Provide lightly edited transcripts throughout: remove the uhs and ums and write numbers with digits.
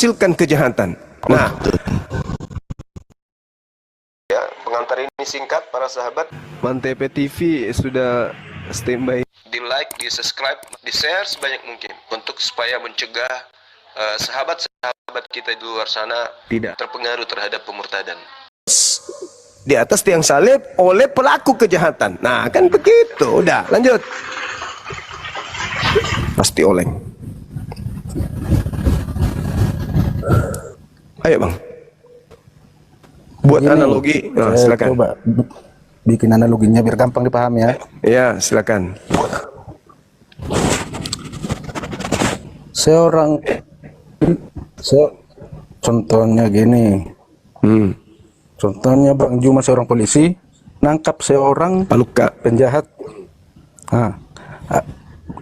menghasilkan kejahatan. Nah, ya, pengantar ini singkat para sahabat. Mantep TV sudah standby. Di like, di subscribe, di share sebanyak mungkin untuk supaya mencegah sahabat-sahabat kita di luar sana tidak terpengaruh terhadap pemurtadan. Di atas tiang salib oleh pelaku kejahatan. Nah, kan begitu. Udah, lanjut. Pasti oleng. Ayo bang, buat analogi. Nah, silakan. Coba bikin analoginya biar gampang dipahami ya. Ya, silakan. Contohnya gini. Contohnya Bang Juma seorang polisi nangkap seorang penjahat. Nah,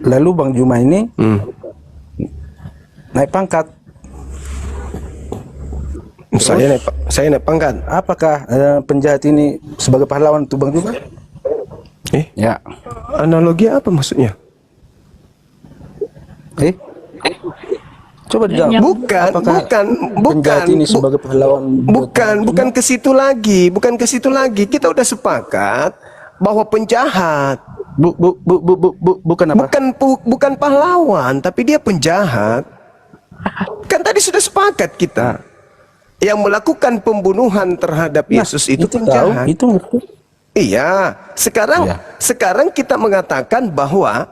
lalu Bang Juma ini naik pangkat. Saya naik pangkat. Apakah penjahat ini sebagai pahlawan untuk Bang Juma? Ya. Analogi apa maksudnya? Coba dijawab. Bukan ini sebagai pahlawan. Bukan ke situ lagi, Kita udah sepakat bahwa penjahat bukan apa? Bukan pahlawan, tapi dia penjahat. Kan tadi sudah sepakat kita. Yang melakukan pembunuhan terhadap Yesus itu penjahat. Itu ngerti. Iya, sekarang kita mengatakan bahwa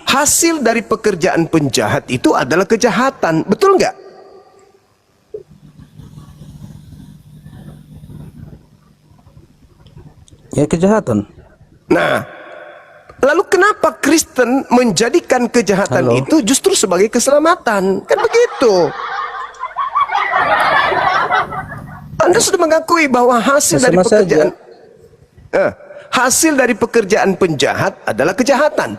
hasil dari pekerjaan penjahat itu adalah kejahatan, betul nggak? Ya, kejahatan. Nah, lalu kenapa Kristen menjadikan kejahatan itu justru sebagai keselamatan? Kan begitu. Anda sudah mengakui bahwa hasil dari pekerjaan penjahat adalah kejahatan.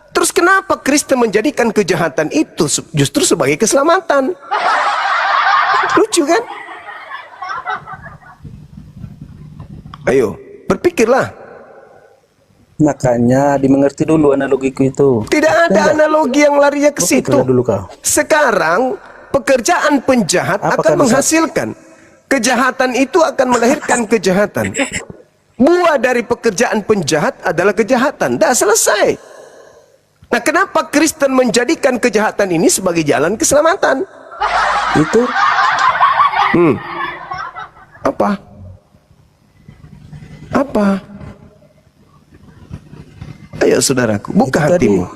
Terus kenapa Kristen menjadikan kejahatan itu justru sebagai keselamatan? Lucu kan? Ayo, berpikirlah. Makanya dimengerti dulu analogiku itu. Tidak ada analogi yang larinya ke situ. Sekarang pekerjaan penjahat akan menghasilkan kejahatan, itu akan melahirkan kejahatan. Buah dari pekerjaan penjahat adalah kejahatan. Dah selesai. Nah, kenapa Kristen menjadikan kejahatan ini sebagai jalan keselamatan? Itu apa? Ayo saudaraku, buka hatimu.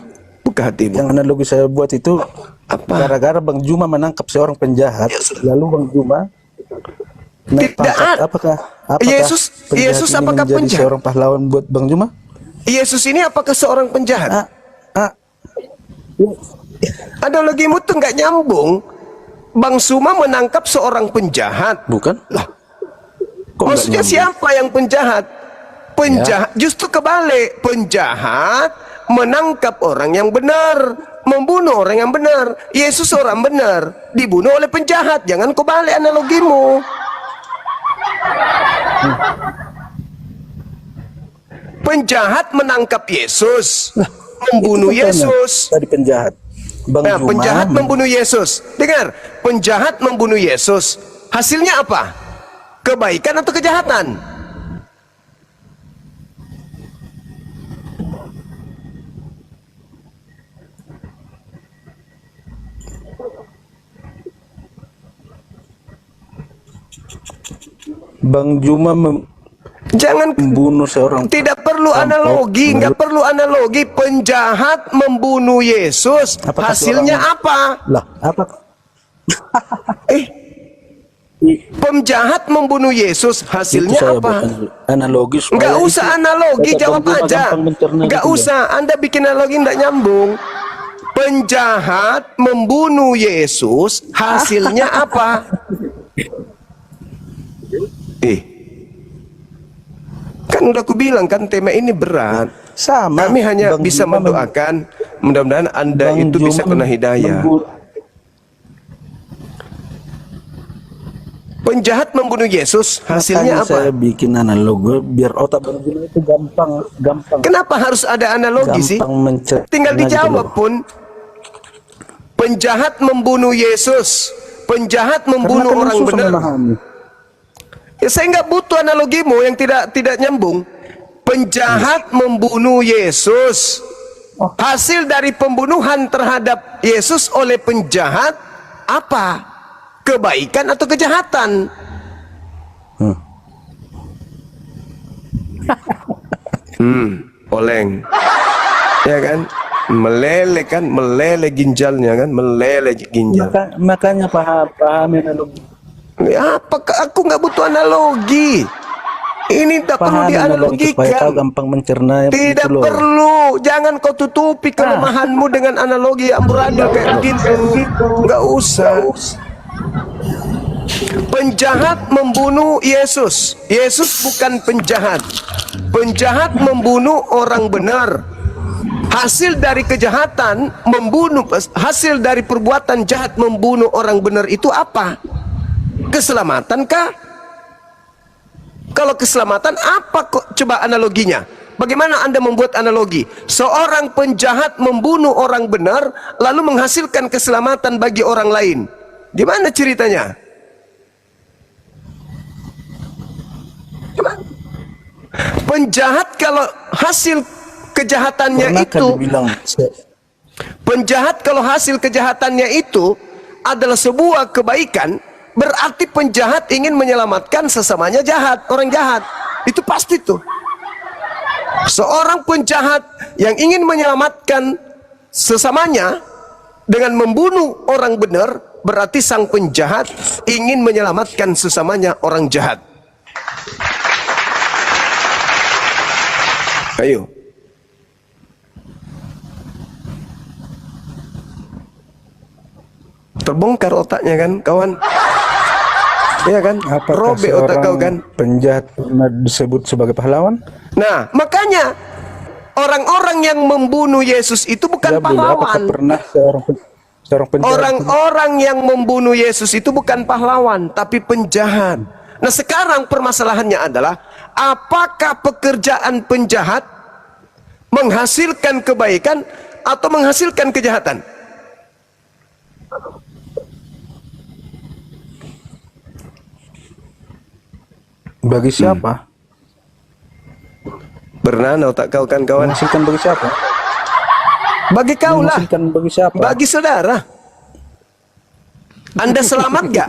Yang analogi saya buat itu gara-gara Bang Juma menangkap seorang penjahat, lalu Bang Juma naik pangkat. Apakah Yesus apakah penjahat? Seorang pahlawan buat Bang Juma? Yesus ini apakah seorang penjahat? Analogimu tuh nggak nyambung. Bang Suma menangkap seorang penjahat. Bukan? Lah, maksudnya siapa yang penjahat? Justru kebalik. Penjahat menangkap orang yang benar, membunuh orang yang benar. Yesus orang benar, dibunuh oleh penjahat. Jangan kau balik analogimu. Penjahat menangkap Yesus, membunuh Yesus. Tadi penjahat. Penjahat membunuh Yesus. Dengar, penjahat membunuh Yesus. Hasilnya apa? Kebaikan atau kejahatan? Bang Juma jangan membunuh seorang. Tidak perlu analogi, nggak perlu analogi. Penjahat membunuh Yesus. Hasilnya apa? Lah, apa? Penjahat membunuh Yesus. Hasilnya apa? Analogi. Nggak usah analogi, jawab aja. Nggak usah. Anda bikin analogi nggak nyambung. Penjahat membunuh Yesus. Hasilnya apa? Kan udah aku bilang kan tema ini berat. Sama. Kami hanya bisa mendoakan mudah-mudahan Anda itu bisa kena hidayah. Penjahat membunuh Yesus, hasilnya apa? Saya bikin analogi biar otak Bang Juma itu gampang. Kenapa harus ada analogi sih? Tinggal dijawab pun. Penjahat membunuh Yesus, Penjahat Karena membunuh kan orang susah benar. memahami. Ya, saya nggak butuh analogimu yang tidak nyambung. Penjahat membunuh Yesus. Oh. Hasil dari pembunuhan terhadap Yesus oleh penjahat apa? Kebaikan atau kejahatan? Oleng. Ya kan? Meleleh ginjalnya kan, meleleh ginjal. Makanya pahami analogi. Ya, apakah aku nggak butuh analogi? Ini tak perlu Pahami analogi supaya kau dianalogikan. gampang mencerna Tidak itu loh. perlu. Jangan kau tutupi kelemahanmu dengan analogi amburadul kayak begitu. Nggak usah. Penjahat membunuh Yesus. Yesus bukan penjahat. Penjahat membunuh orang benar. Hasil dari kejahatan membunuh, hasil dari perbuatan jahat membunuh orang benar itu apa? Keselamatan kah? Kalau keselamatan apa kok, coba analoginya? Bagaimana Anda membuat analogi? Seorang penjahat membunuh orang benar lalu menghasilkan keselamatan bagi orang lain. Gimana ceritanya? Penjahat kalau hasil kejahatannya Pernahkah itu, dibilang penjahat kalau hasil kejahatannya itu adalah sebuah kebaikan, berarti penjahat ingin menyelamatkan sesamanya jahat, orang jahat. Itu pasti tuh. Seorang penjahat yang ingin menyelamatkan sesamanya dengan membunuh orang benar, berarti sang penjahat ingin menyelamatkan sesamanya orang jahat. Ayo. Terbongkar otaknya kan, kawan? Iya kan? apakah Robek otak kau kan? penjahat pernah disebut sebagai pahlawan? Nah, makanya orang-orang yang membunuh Yesus itu bukan Ya, boleh. Apakah pahlawan. pernah seorang penjahat Orang-orang yang membunuh Yesus itu bukan pahlawan, tapi penjahat. Nah, sekarang permasalahannya adalah apakah pekerjaan penjahat menghasilkan kebaikan atau menghasilkan kejahatan? bagi siapa? Bernana otak kau kan, kawan? Menghasilkan bagi siapa? Bagi kau lah, Menghasilkan bagi siapa? bagi saudara. Anda selamat gak?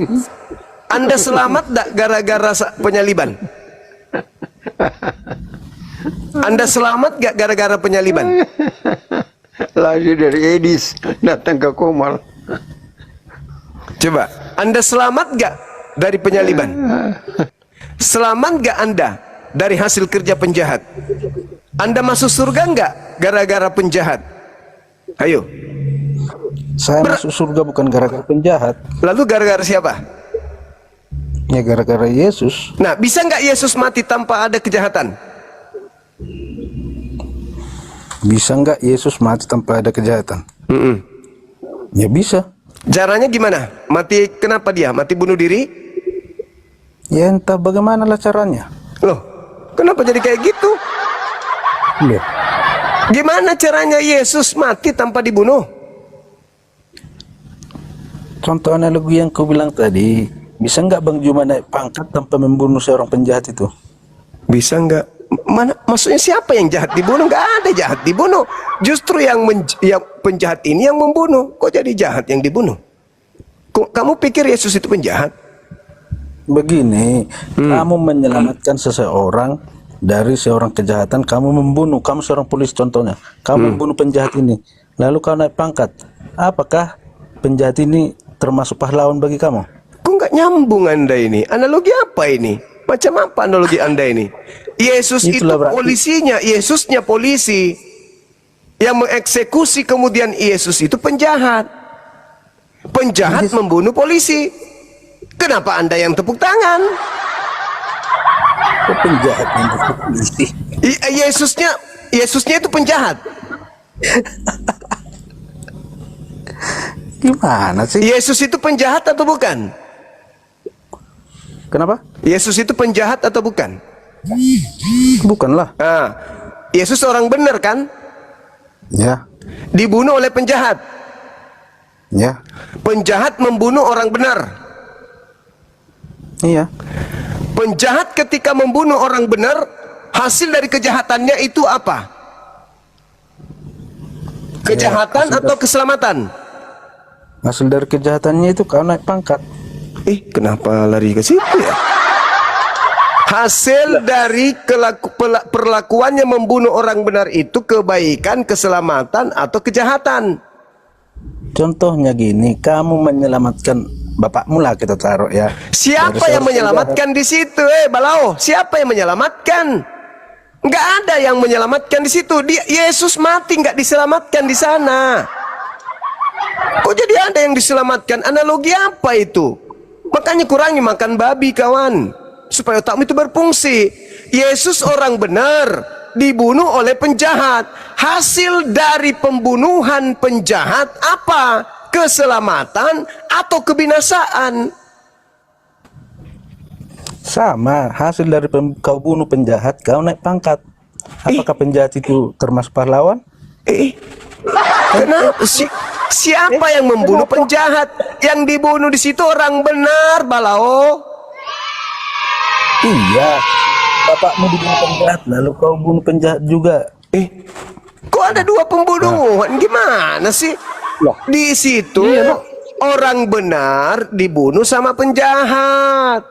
Anda selamat gak gara-gara penyaliban? Anda selamat gak gara-gara penyaliban? Lari dari Edis datang ke Komal. Coba, Anda selamat gak dari penyaliban? Selamat gak Anda dari hasil kerja penjahat? Anda masuk surga gak gara-gara penjahat? Ayo. Saya masuk surga bukan gara-gara penjahat. Lalu gara-gara siapa? Ya gara-gara Yesus. Nah, bisa nggak Yesus mati tanpa ada kejahatan? Bisa nggak Yesus mati tanpa ada kejahatan? Ya bisa. Caranya gimana? Mati kenapa dia? Mati bunuh diri? Ya entah bagaimanalah caranya. Loh, kenapa jadi kayak gitu? Loh, Gimana caranya Yesus mati tanpa dibunuh? contoh analogi yang kau bilang tadi, bisa nggak Bang Juma naik pangkat tanpa membunuh seorang penjahat itu? Bisa nggak? Mana? Maksudnya siapa yang jahat dibunuh? Nggak ada jahat dibunuh. Justru yang penjahat ini yang membunuh. Kok jadi jahat yang dibunuh? Kamu pikir Yesus itu penjahat? Begini, kamu menyelamatkan seseorang dari seorang kejahatan, kamu membunuh, kamu seorang polisi contohnya, kamu membunuh penjahat ini, lalu kau naik pangkat, apakah penjahat ini termasuk pahlawan bagi kamu? Kok nggak nyambung Anda ini? Analogi apa ini? Macam apa analogi Anda ini? Yesus Itulah itu berarti. polisinya, Yesusnya polisi yang mengeksekusi, kemudian Yesus itu penjahat. Penjahat membunuh polisi. Kenapa Anda yang tepuk tangan? Kok penjahat yang polisi? Yesusnya itu penjahat. Gimana sih? Yesus itu penjahat atau bukan? Kenapa? Yesus itu penjahat atau bukan? Bukanlah. Ah, Yesus orang benar kan? Ya, Dibunuh oleh penjahat. Ya, Penjahat membunuh orang benar. iya. Penjahat ketika membunuh orang benar, hasil dari kejahatannya itu apa? Kejahatan atau keselamatan? Hasil dari kejahatannya itu kau naik pangkat. Kenapa lari ke situ ya? Hasil dari perlakuannya membunuh orang benar itu kebaikan, keselamatan, atau kejahatan. Contohnya gini, kamu menyelamatkan bapakmu lah kita taruh ya. Siapa Dari yang menyelamatkan di situ? Balao, siapa yang menyelamatkan? Nggak ada yang menyelamatkan di situ. Yesus mati nggak diselamatkan di sana. Kok jadi ada yang diselamatkan? Analogi apa itu? Makanya kurangi makan babi kawan, supaya otakmu itu berfungsi. Yesus orang benar dibunuh oleh penjahat. Hasil dari pembunuhan penjahat apa? Keselamatan atau kebinasaan? Sama, hasil dari kau bunuh penjahat, kau naik pangkat. Apakah penjahat itu termasuk pahlawan? Kenapa? Siapa yang membunuh penjahat? Yang dibunuh di situ orang benar, Balao. Iya, bapakmu dibunuh penjahat, lalu kau bunuh penjahat juga. Kok ada dua pembunuhan? Gimana sih? Di situ orang benar dibunuh sama penjahat.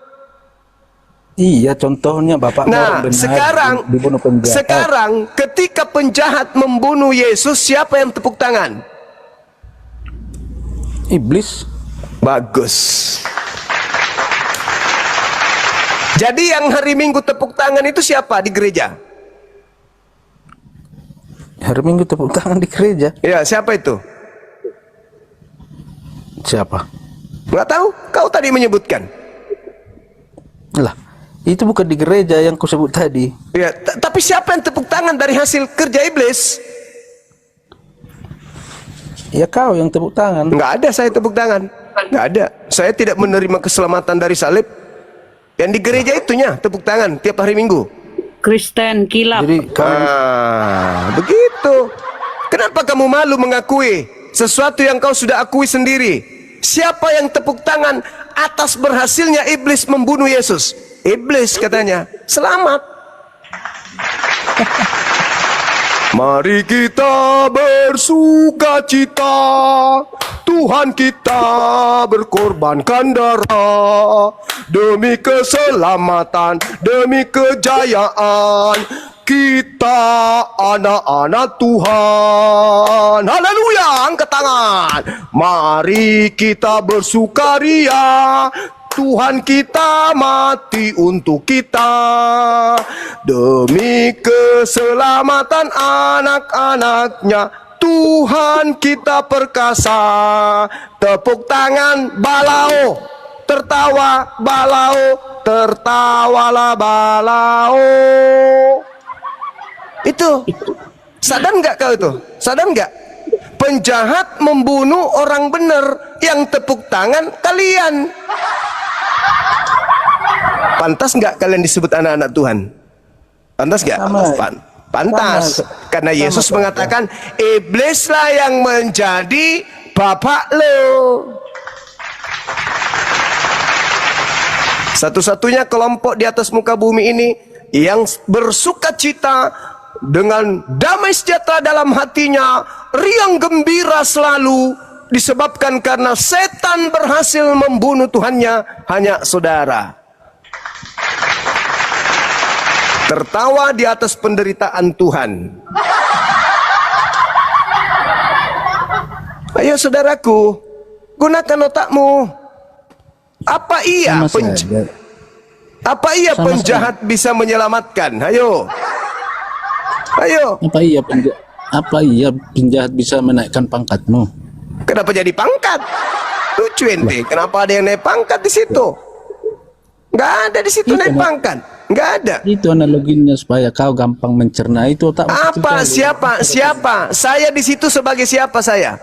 Iya, contohnya bapakmu orang benar dibunuh penjahat. Sekarang ketika penjahat membunuh Yesus, siapa yang tepuk tangan? Iblis. Bagus. Jadi yang hari Minggu tepuk tangan itu siapa di gereja? Hari Minggu tepuk tangan di gereja. Ya, siapa itu? Siapa? Nggak tahu? Kau tadi menyebutkan. Lah, itu bukan di gereja yang kusebut tadi. Ya, tapi siapa yang tepuk tangan dari hasil kerja iblis? Ya kau yang tepuk tangan. Nggak ada saya tepuk tangan. Nggak ada. Saya tidak menerima keselamatan dari salib. Yang di gereja itunya tepuk tangan tiap hari Minggu. Kristen kilap. Jadi kau Begitu. Kenapa kamu malu mengakui sesuatu yang kau sudah akui sendiri? Siapa yang tepuk tangan atas berhasilnya iblis membunuh Yesus? Iblis katanya. Selamat. Mari kita bersukacita, Tuhan kita berkorbankan darah demi keselamatan, demi kejayaan kita anak-anak Tuhan. Haleluya, angkat tangan. Mari kita bersukaria, Tuhan kita mati untuk kita demi keselamatan anak-anaknya. Tuhan kita perkasa. Tepuk tangan, Balao. Tertawa, Balao. Tertawalah, Balao. Itu. Sadar nggak kau itu? Sadar nggak? Penjahat membunuh orang benar. Yang tepuk tangan kalian. Pantas nggak kalian disebut anak-anak Tuhan? Pantas nggak? Pantas. Karena Yesus mengatakan, iblislah yang menjadi bapak lo. Satu-satunya kelompok di atas muka bumi ini yang bersukacita dengan damai sejahtera dalam hatinya, riang gembira selalu, disebabkan karena setan berhasil membunuh Tuhannya, hanya saudara. Tertawa di atas penderitaan Tuhan. Ayo saudaraku, gunakan otakmu. Apa iya penjahat bisa menyelamatkan? Ayo. Apa iya penjahat bisa menaikkan pangkatmu? Kenapa jadi pangkat? Lucu ente. Kenapa ada yang naik pangkat di situ? Nggak ada di situ naik pangkat. Nggak ada. Itu analoginya supaya kau gampang mencerna itu otak. Apa? Siapa? Saya di situ sebagai siapa saya?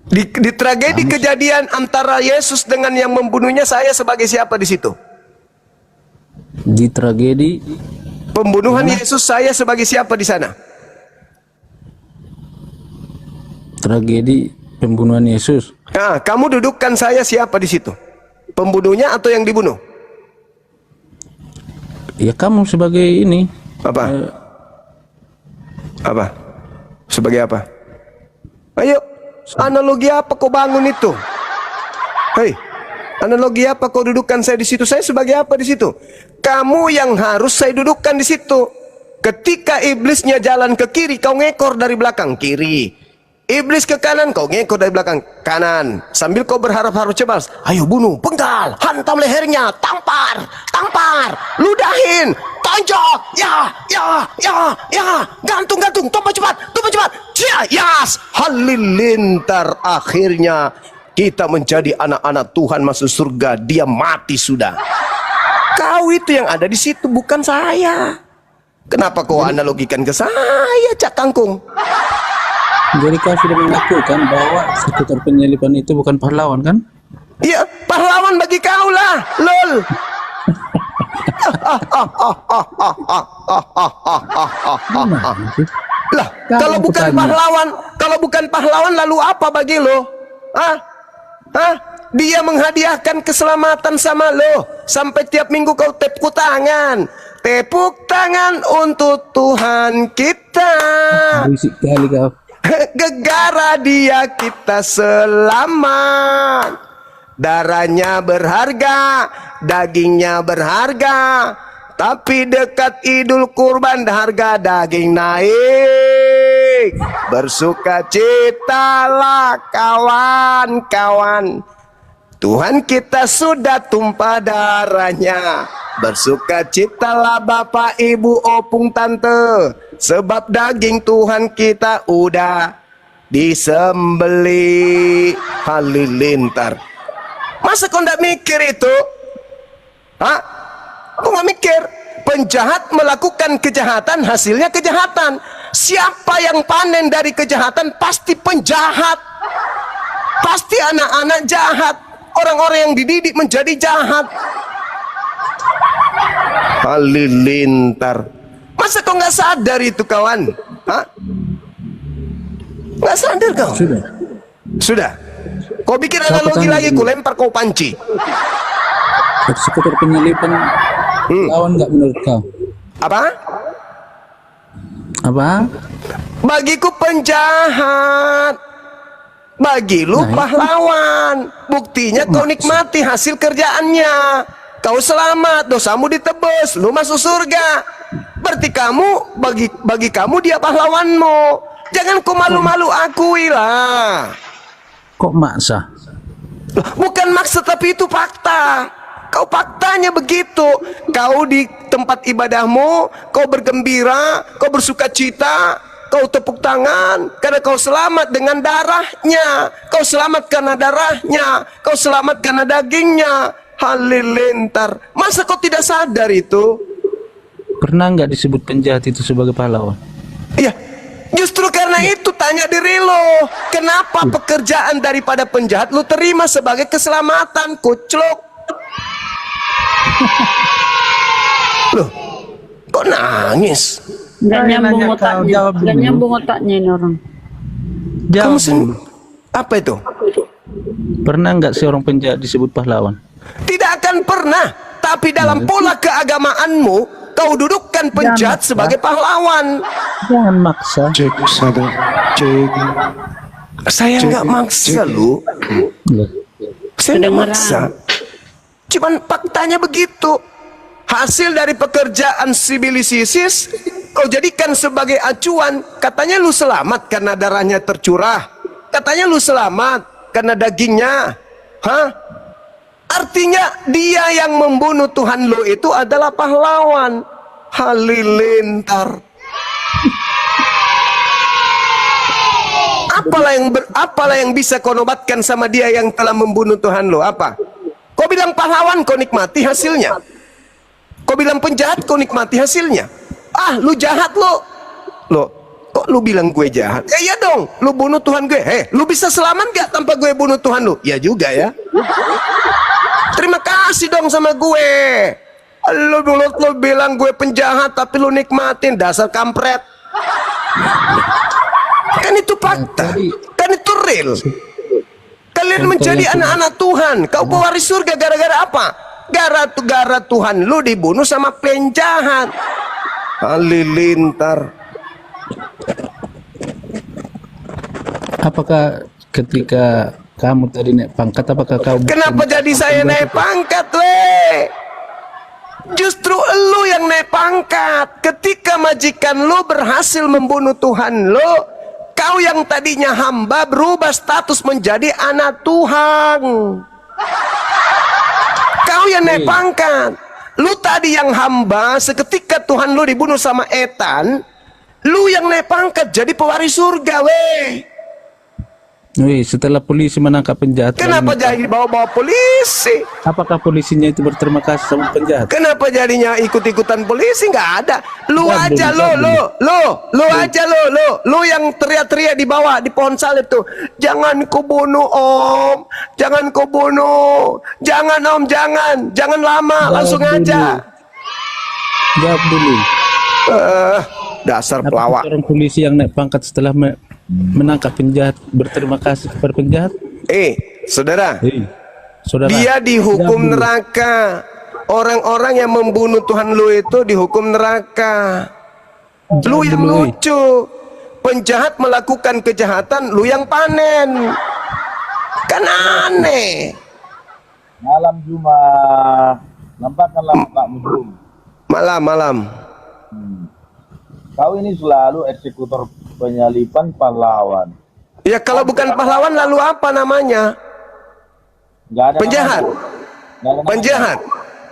Di tragedi kejadian antara Yesus dengan yang membunuhnya, saya sebagai siapa di situ? Di tragedi pembunuhan Yesus, saya sebagai siapa di sana? Tragedi pembunuhan Yesus. Nah, kamu dudukkan saya siapa di situ? Pembunuhnya atau yang dibunuh? Ya kamu sebagai ini. Apa? Apa? Sebagai apa? Ayo, analogi apa kau bangun itu? Hei, analogi apa kau dudukkan saya di situ? Saya sebagai apa di situ? Kamu yang harus saya dudukkan di situ. Ketika iblisnya jalan ke kiri, kau ngekor dari belakang kiri. Iblis ke kanan, kau ngekor dari belakang kanan. Sambil kau berharap-harap cemas. Ayo bunuh, penggal, hantam lehernya, tampar, tampar, ludahin, tonjok, ya, gantung, tumpah cepat, yas, halilintar. Akhirnya kita menjadi anak-anak Tuhan masuk surga. Dia mati sudah. Kau itu yang ada di situ, bukan saya. Kenapa kau analogikan ke saya, Cak Kangkung? Jadi kau sudah mengakukan bahwa sekitar penyelipan itu bukan pahlawan kan? Iya, pahlawan bagi kau lah, lol. Lah, kalau bukan pahlawan lalu apa bagi lo? Dia menghadiahkan keselamatan sama lo. Sampai tiap minggu kau tepuk tangan. Tepuk tangan untuk Tuhan kita. Berisik kali kau. Gegara dia kita selamat. Darahnya berharga, dagingnya berharga. Tapi dekat Idul Kurban harga daging naik. Bersukacitalah kawan-kawan. Tuhan kita sudah tumpah darahnya. Bersukacitalah bapak, ibu, opung, tante. Sebab daging Tuhan kita udah disembeli. Halilintar. Masa kau ndak mikir itu? Hah? Kau nggak mikir? Penjahat melakukan kejahatan, hasilnya kejahatan. Siapa yang panen dari kejahatan pasti penjahat. Pasti anak-anak jahat. Orang-orang yang dididik menjadi jahat. Halilintar. Masa kau nggak sadar itu kawan? Hah? Nggak sadar kau? Sudah. Kau bikin analogi lagi, ku lempar kau panci. Sekitar penyelipan lawan nggak menurut kau? Apa? Bagiku penjahat. Bagi lu pahlawan. Buktinya kau nikmati hasil kerjaannya. Kau selamat, dosamu ditebus, lu masuk surga. Berarti kamu, bagi kamu dia pahlawanmu. Jangan kau malu-malu akui lah. Kok maksa? Bukan maksa, tapi itu fakta. Kau faktanya begitu. Kau di tempat ibadahmu, kau bergembira, kau bersukacita, kau tepuk tangan karena kau selamat dengan darahnya. Kau selamat karena darahnya. Kau selamat karena dagingnya. Halilintar. Masa kau tidak sadar itu? Pernah nggak disebut penjahat itu sebagai pahlawan? Iya, justru karena itu tanya diri lo, kenapa pekerjaan daripada penjahat lo terima sebagai keselamatan, kucluk? Loh, kok nangis? Nggak nyambung otaknya. Nggak nyambung otaknya ini orang. Kamu apa itu? Pernah nggak seorang penjahat disebut pahlawan? Tidak akan pernah. Tapi dalam pola keagamaanmu, kau dudukkan penjahat sebagai pahlawan. Jangan maksa. Cek satu, cek. Saya nggak maksa lu. Saya nggak maksa. Cuman faktanya begitu. Hasil dari pekerjaan sibilisisis kau jadikan sebagai acuan. Katanya lu selamat karena darahnya tercurah. Katanya lu selamat karena dagingnya. Hah? Artinya dia yang membunuh Tuhan lu itu adalah pahlawan. Halilintar. Apalah yang bisa kau nobatkan sama dia yang telah membunuh Tuhan lu? Apa? Kau bilang pahlawan, kau nikmati hasilnya. Kau bilang penjahat, kau nikmati hasilnya. Ah, lu jahat lu. Loh, kok lu bilang gue jahat? Ya iya dong, lu bunuh Tuhan gue. Lu bisa selamat gak tanpa gue bunuh Tuhan lu? Ya juga ya. Terima kasih dong sama gue. Lu bilang gue penjahat tapi lu nikmatin, dasar kampret. Kan itu fakta. Kan itu real. Kalian menjadi anak-anak Tuhan. Kau pewaris surga gara-gara apa? Gara-gara Tuhan lu dibunuh sama penjahat. Halilintar. Apakah ketika kamu tadi naik pangkat, apakah kau... Kenapa jadi saya naik pangkat, weh? Justru lu yang naik pangkat. Ketika majikan lu berhasil membunuh Tuhan lu, kau yang tadinya hamba berubah status menjadi anak Tuhan. Kau yang naik pangkat. Lu tadi yang hamba, seketika Tuhan lu dibunuh sama Etan, lu yang naik pangkat jadi pewaris surga, weh. Wih, setelah polisi menangkap penjahat, Kenapa jadi bawa-bawa polisi? apakah polisinya itu berterima kasih sama penjahat? Kenapa jadinya ikut-ikutan polisi? Nggak ada. Lu aja lu aja lu yang teriak-teriak di bawah di pohon salib tuh. Jangan kau bunuh om, jangan kau bunuh, jangan om, jangan lama, langsung aja. Jawab dulu. Dasar Apakah pelawak. seorang polisi yang naik pangkat setelah menangkap penjahat berterima kasih kepada penjahat? Saudara, Saudara, dia dihukum jawab dulu. neraka. Orang-orang yang membunuh Tuhan lu itu dihukum neraka. Lu yang dulu, lucu. Penjahat melakukan kejahatan, lu yang panen. Kan aneh. Malam Jumat, nampakkanlah Pak Mudrum. Malam. Kau ini selalu eksekutor penyalipan pahlawan. Ya kalau bukan pahlawan lalu apa namanya? Nggak ada Penjahat. namanya. Nggak ada namanya. Penjahat.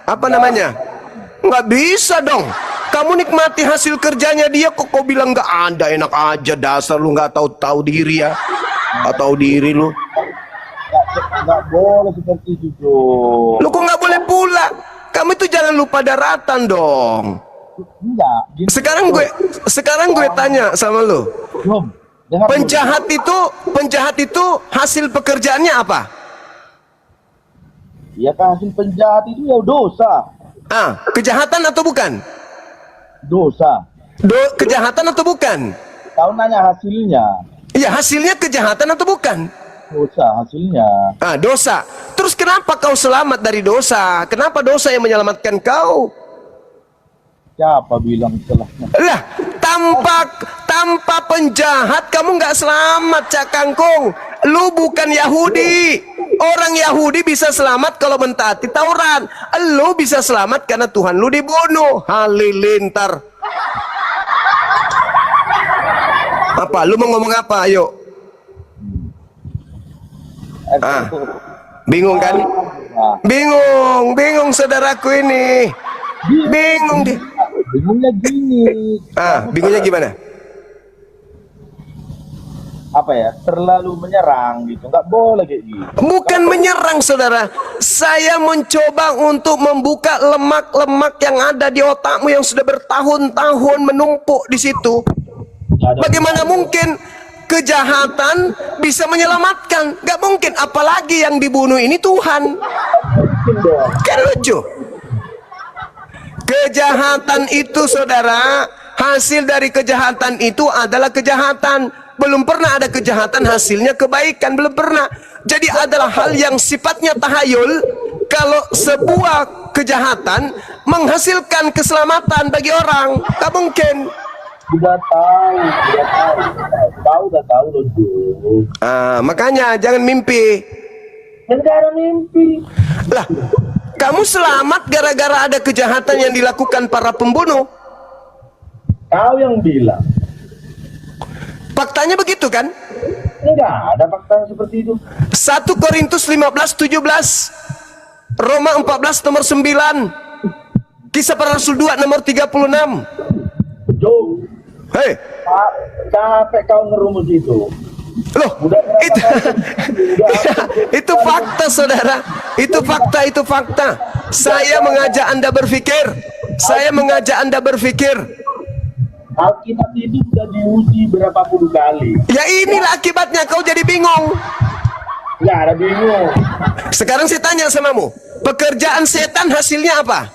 Apa namanya? Nggak bisa dong. Kamu nikmati hasil kerjanya dia, kok kau bilang nggak ada, enak aja, dasar lu nggak tahu diri ya. Nggak tahu diri lu. Nggak boleh seperti itu, Jo. Lu kok nggak boleh pula? Kamu itu jangan lupa daratan dong. Enggak. Gini, Sekarang gue tanya sama lu. Jom. Dengar dulu. Penjahat itu hasil pekerjaannya apa? Ya kan hasil penjahat itu ya dosa. Kejahatan atau bukan? Dosa. Kejahatan atau bukan? Kau nanya hasilnya. Iya, hasilnya kejahatan atau bukan? Dosa hasilnya. Dosa. Terus kenapa kau selamat dari dosa? Kenapa dosa yang menyelamatkan kau? Siapa bilang celahnya? Lah, tanpa penjahat kamu nggak selamat, Cak Kangkung. Lu bukan Yahudi. Orang Yahudi bisa selamat kalau mentaati Taurat. Lu bisa selamat karena Tuhan lu dibunuh. Halilintar. Apa? Lu mau ngomong apa? Ayo. Bingung kan? Bingung saudaraku ini. Bingung deh. Bingungnya gini. Bingungnya gimana? Apa ya? Terlalu menyerang gitu. Nggak boleh kayak gitu. Bukan menyerang, saudara. Saya mencoba untuk membuka lemak-lemak yang ada di otakmu yang sudah bertahun-tahun menumpuk di situ. Bagaimana mungkin kejahatan bisa menyelamatkan? Gak mungkin. Apalagi yang dibunuh ini Tuhan. Kan lucu. Kejahatan itu, saudara, hasil dari kejahatan itu adalah kejahatan. Belum pernah ada kejahatan hasilnya kebaikan, belum pernah. Jadi adalah hal yang sifatnya tahayul. Kalau sebuah kejahatan menghasilkan keselamatan bagi orang, tak mungkin. Udah tahu. Tahu udah tahu loh, Jo. Makanya jangan mimpi. Negara mimpi. Lah, kamu selamat gara-gara ada kejahatan yang dilakukan para pembunuh. Kau yang bilang. Faktanya begitu kan? Enggak ada fakta seperti itu. 1 Korintus 15:17, Roma 14 nomor 9, Kisah Para Rasul 2 nomor 36. Jo, Hei, capek kau ngerumus itu. loh, itu fakta, saudara. Itu fakta. Saya mengajak Anda berpikir. Alkitab itu sudah diuji berapa puluh kali. Ya inilah akibatnya kau jadi bingung. Nggak ada bingung. Sekarang saya tanya samamu, pekerjaan setan hasilnya apa?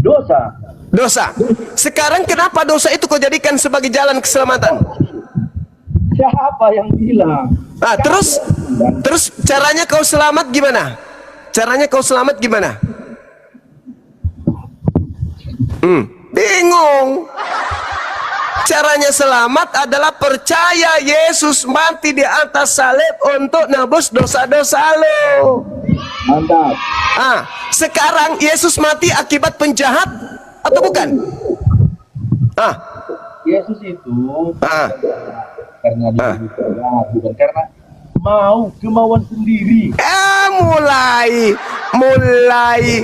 Dosa. Sekarang kenapa dosa itu kau jadikan sebagai jalan keselamatan? Siapa yang bilang? Ah, terus caranya kau selamat gimana? Caranya kau selamat gimana? Bingung. Caranya selamat adalah percaya Yesus mati di atas salib untuk nebus dosa-dosa lo. Mantap. Ah, sekarang Yesus mati akibat penjahat atau bukan? Ah, Yesus itu ah, karena dia jahat, bukan karena mau kemauan sendiri. mulai.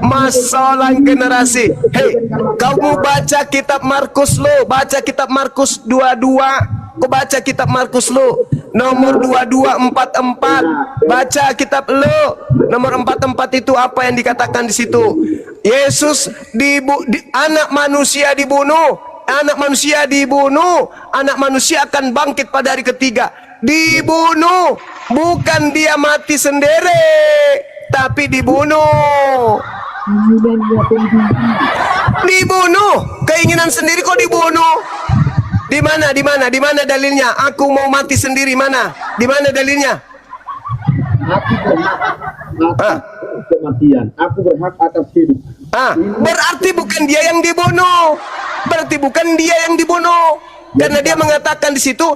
Masalah generasi. Hei, kamu baca kitab Markus lo, baca kitab Markus 22. Kau baca kitab Markus lo, nomor 2244. Baca kitab lo, nomor 44 itu apa yang dikatakan di situ? Yesus anak manusia dibunuh, anak manusia dibunuh, anak manusia akan bangkit pada hari ketiga. Dibunuh, bukan dia mati sendiri, tapi dibunuh. Dibunuh, keinginan sendiri kok dibunuh? Di mana dalilnya? Aku mau mati sendiri, mana? Di mana dalilnya? Aku berhak atas kematian. Aku berhak atas hidup. Berarti bukan dia yang dibunuh. Berarti bukan dia yang dibunuh. Karena dia mengatakan di situ,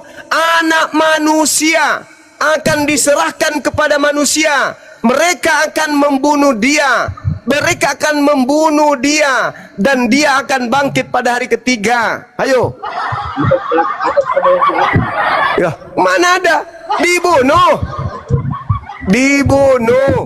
anak manusia akan diserahkan kepada manusia. Mereka akan membunuh dia. Mereka akan membunuh dia dan dia akan bangkit pada hari ketiga. Ayo. Ya, mana ada? Dibunuh. Dibunuh.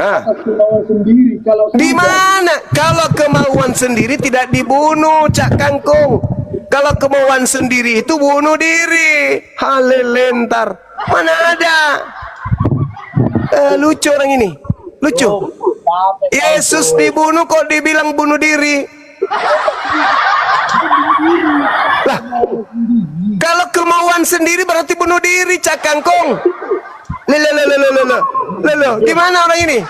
Atas kemauan sendiri. Di mana? Kalau kemauan sendiri tidak dibunuh, Cak Kangkung. Kalau kemauan sendiri itu bunuh diri. Halilintar. Mana ada? Lucu orang ini. Lucu. Yesus dibunuh kok dibilang bunuh diri. Lah, kalau kemauan sendiri berarti bunuh diri, Cak Kangkung. Gimana orang ini?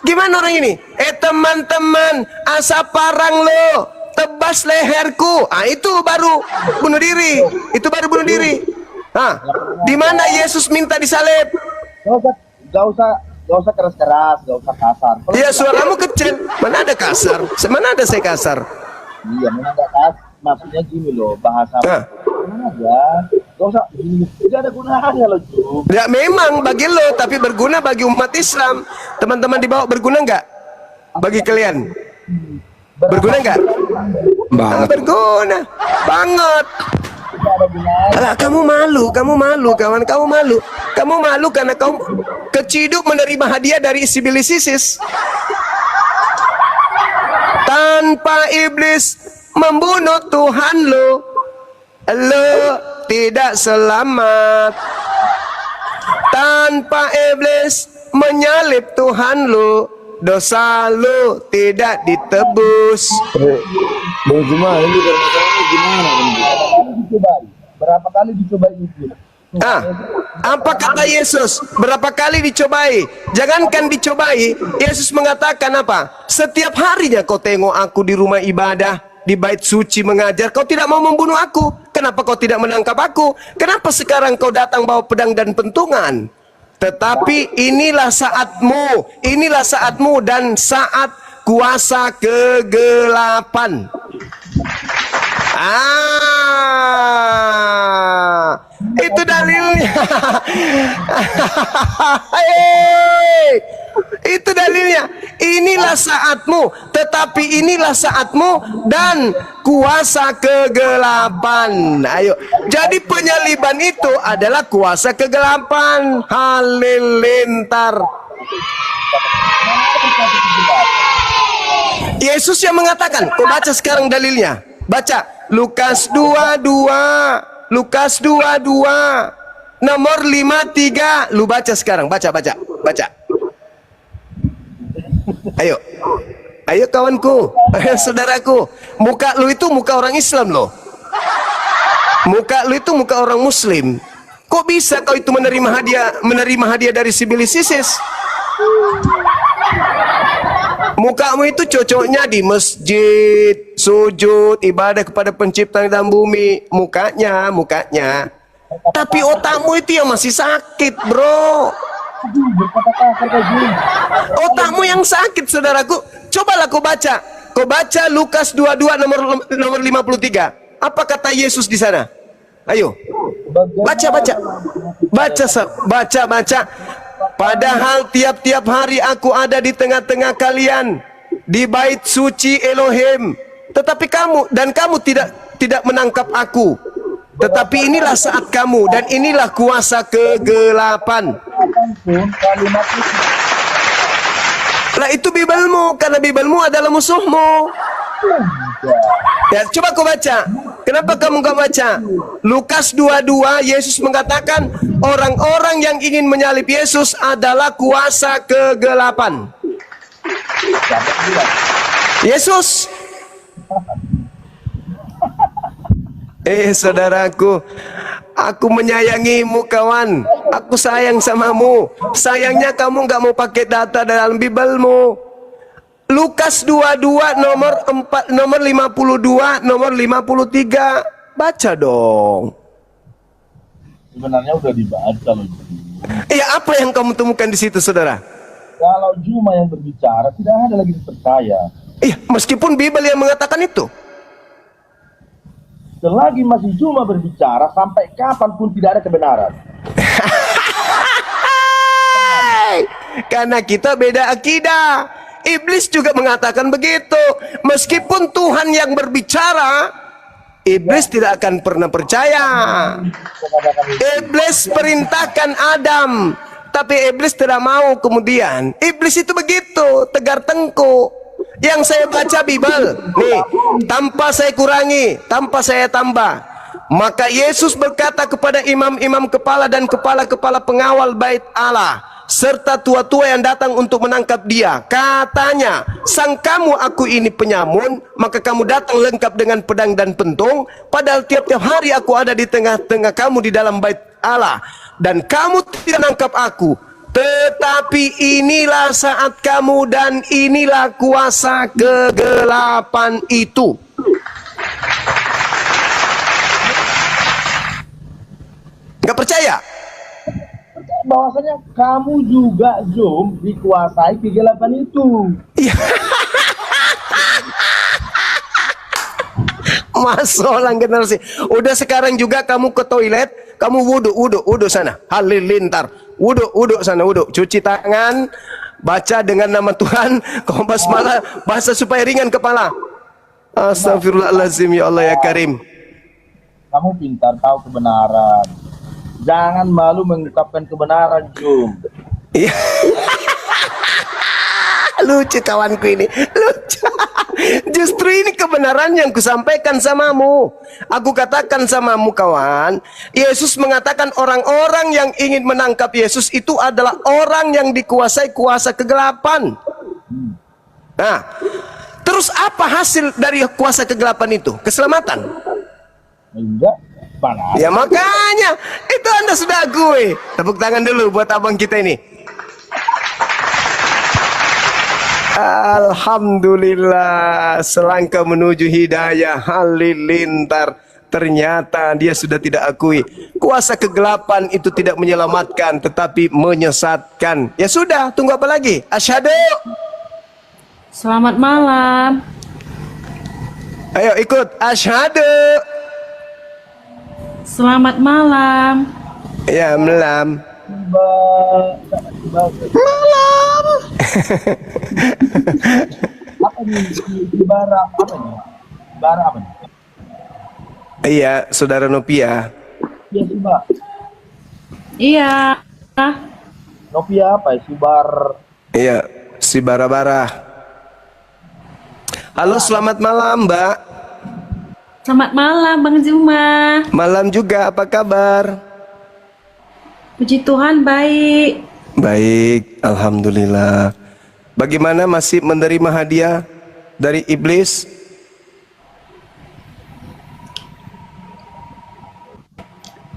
Gimana orang ini? Teman-teman, asap parang lo, tebas leherku. Itu baru bunuh diri. Itu baru bunuh diri. Di mana Yesus minta disalib? Gak usah keras-keras, gak usah kasar. Iya, suaramu kecil. Mana ada kasar? Mana ada saya kasar? Iya, mana ada kasar? Maksudnya gini loh, bahasa. Mana aja? Gak usah. Tidak ada gunanya loh, Cuk. Ya memang bagi lo, tapi berguna bagi umat Islam. Teman-teman di bawah berguna nggak? Bagi kalian? Berguna nggak? Berguna banget. Alah, kamu malu kawan, kamu malu karena kamu keciduk menerima hadiah dari Sibilis Isis. Tanpa iblis membunuh Tuhan lo tidak selamat. Tanpa iblis menyalib Tuhan lo, dosa lo tidak ditebus. Cuma ini gimana? Berapa kali dicoba itu? Apa kata Yesus? Berapa kali dicobai? Jangankan dicobai, Yesus mengatakan apa? Setiap harinya kau tengok aku di rumah ibadah, di bait suci mengajar, kau tidak mau membunuh aku. Kenapa kau tidak menangkap aku? Kenapa sekarang kau datang bawa pedang dan pentungan? Tetapi inilah saatmu dan saat kuasa kegelapan. Itu dalilnya. Itu dalilnya. Inilah saatmu, tetapi inilah saatmu dan kuasa kegelapan. Ayo. Jadi penyaliban itu adalah kuasa kegelapan. Halilintar. Yesus yang mengatakan. Kau baca sekarang dalilnya. Baca Lukas 22, Lukas 22 nomor 53. Lu baca sekarang, baca. Ayo kawanku, ayo saudaraku. Muka lu itu muka orang Islam loh. Muka lu itu muka orang Muslim. Kok bisa kau itu menerima hadiah dari Sibilis Isis? Mukamu itu cocoknya di masjid, sujud, ibadah kepada pencipta langit dan bumi. Mukanya. Tapi otakmu itu yang masih sakit, bro. Berkata kasar kayak gini. Otakmu yang sakit, saudaraku. Cobalah kau baca. Kau baca Lukas 22 nomor 53. Apa kata Yesus di sana? Ayo. Baca. Padahal tiap-tiap hari aku ada di tengah-tengah kalian di bait suci Elohim. Tetapi kamu tidak menangkap aku. Tetapi inilah saat kamu dan inilah kuasa kegelapan. Kalimat itu. Lah itu Bibelmu, karena Bibelmu adalah musuhmu. Ya, coba kau baca. Kenapa kamu gak baca? Lukas 22, Yesus mengatakan orang-orang yang ingin menyalib Yesus adalah kuasa kegelapan. Yesus. Saudaraku, aku menyayangimu kawan. Aku sayang samamu. Sayangnya kamu gak mau pakai data dalam Bibelmu. Lukas 22 nomor 52, nomor 53. Baca dong. Sebenarnya udah dibaca loh. Iya, apa yang kamu temukan di situ, saudara? Kalau Juma yang berbicara, tidak ada lagi dipercaya. Iya, meskipun Bibel yang mengatakan itu. Selagi masih Juma berbicara, sampai kapanpun tidak ada kebenaran. Karena kita beda akidah. Iblis juga mengatakan begitu. Meskipun Tuhan yang berbicara, iblis tidak akan pernah percaya. Iblis perintahkan Adam, tapi iblis tidak mau kemudian. Iblis itu begitu, tegar tengkuk. Yang saya baca Bibel, nih, tanpa saya kurangi, tanpa saya tambah. Maka Yesus berkata kepada imam-imam kepala dan kepala-kepala pengawal bait Allah, serta tua-tua yang datang untuk menangkap dia. Katanya, sangkamu aku ini penyamun, maka kamu datang lengkap dengan pedang dan pentung, padahal tiap-tiap hari aku ada di tengah-tengah kamu di dalam bait Allah, dan kamu tidak menangkap aku. Tetapi inilah saat kamu dan inilah kuasa kegelapan itu. Nggak percaya? Bahwasanya kamu juga Zoom dikuasai kegelapan itu. Masuk orang generasi. Udah sekarang juga kamu ke toilet, kamu wudhu sana, halilintar, wudhu sana, wudhu, cuci tangan, baca dengan nama Tuhan, kau basmalah, bahasa supaya ringan kepala. Astagfirullahaladzim, ya Allah ya Karim. Kamu pintar tahu kebenaran. Jangan malu mengungkapkan kebenaran, Jum. Iya. Lucu kawanku ini, lucu. Justru ini kebenaran yang kusampaikan samamu. Aku katakan samamu kawan, Yesus mengatakan orang-orang yang ingin menangkap Yesus itu adalah orang yang dikuasai kuasa kegelapan. Nah, terus apa hasil dari kuasa kegelapan itu? Keselamatan? Enggak, panas. Ya makanya, itu Anda sudah akui. Tepuk tangan dulu buat abang kita ini. Alhamdulillah, selangkah menuju hidayah, halilintar. Ternyata dia sudah tidak akui. Kuasa kegelapan itu tidak menyelamatkan, tetapi menyesatkan. Ya sudah, tunggu apa lagi? Asyhadu. Selamat malam. Ayo ikut, asyhadu. Selamat malam. Ya, malam. Malam. Apa nih? Ibara apa nih? Ibara apa nih? Iya, saudara Nopia. Iya, Mbak. Iya. Novia apa ya? Sibar. Iya, si bara-bara. Halo, selamat malam, Mbak. Selamat malam, Bang Zuma. Malam juga, apa kabar? Puji Tuhan, baik. Baik, alhamdulillah. Bagaimana, masih menerima hadiah dari iblis?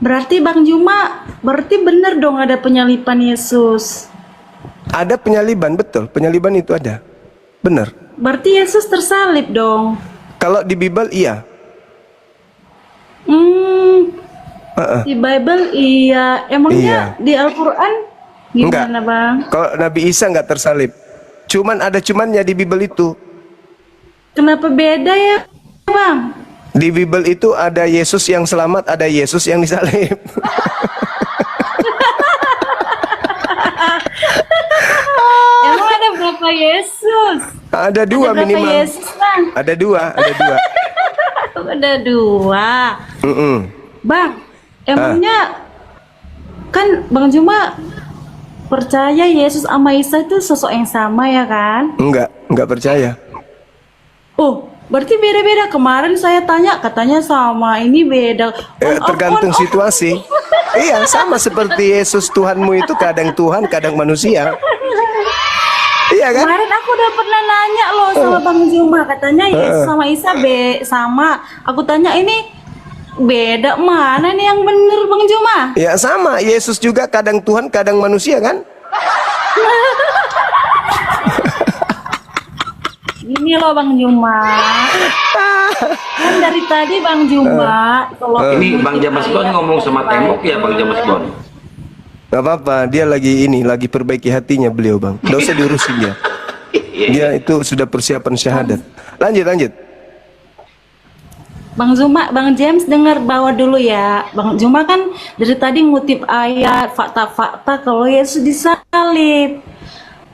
Berarti Bang Juma, berarti benar dong ada penyalipan Yesus. Ada penyaliban, betul. Penyaliban itu ada. Benar. Berarti Yesus tersalib dong. Kalau di Bible iya. Di Bible iya. Emangnya Iya. di Al-Quran gimana Bang? Kalau Nabi Isa nggak tersalib. Cuman ada cumannya di Bible itu. Kenapa beda ya Bang? Di Bible itu ada Yesus yang selamat, ada Yesus yang disalib. Emang ada berapa Yesus? Ada dua Ada berapa minimal. Yesus Bang? Ada dua. Ada dua. Bang, emangnya kan Bang Juma percaya Yesus sama Isa itu sosok yang sama ya kan? Enggak percaya. Oh, berarti beda-beda. Kemarin saya tanya, katanya sama. Ini beda. Tergantung situasi. Iya, sama seperti Yesus Tuhanmu itu kadang Tuhan, kadang manusia. Iya kan? Kemarin aku udah pernah nanya loh sama Bang Juma, katanya Yesus sama Isa sama. Aku tanya ini beda mana nih yang bener Bang Juma? Ya sama, Yesus juga kadang Tuhan, kadang manusia kan? Ini loh Bang Juma. Kan dari tadi Bang Juma kalau Ini Bang Jamasbon ngomong sama tembok ya Bang Jamasbon. Gak apa-apa, dia lagi perbaiki hatinya beliau Bang. Gak usah diurusin dia. Dia itu sudah persiapan syahadat. Lanjut. Bang Juma, Bang James dengar bawa dulu ya. Bang Juma kan dari tadi ngutip ayat, fakta-fakta kalau Yesus disalib.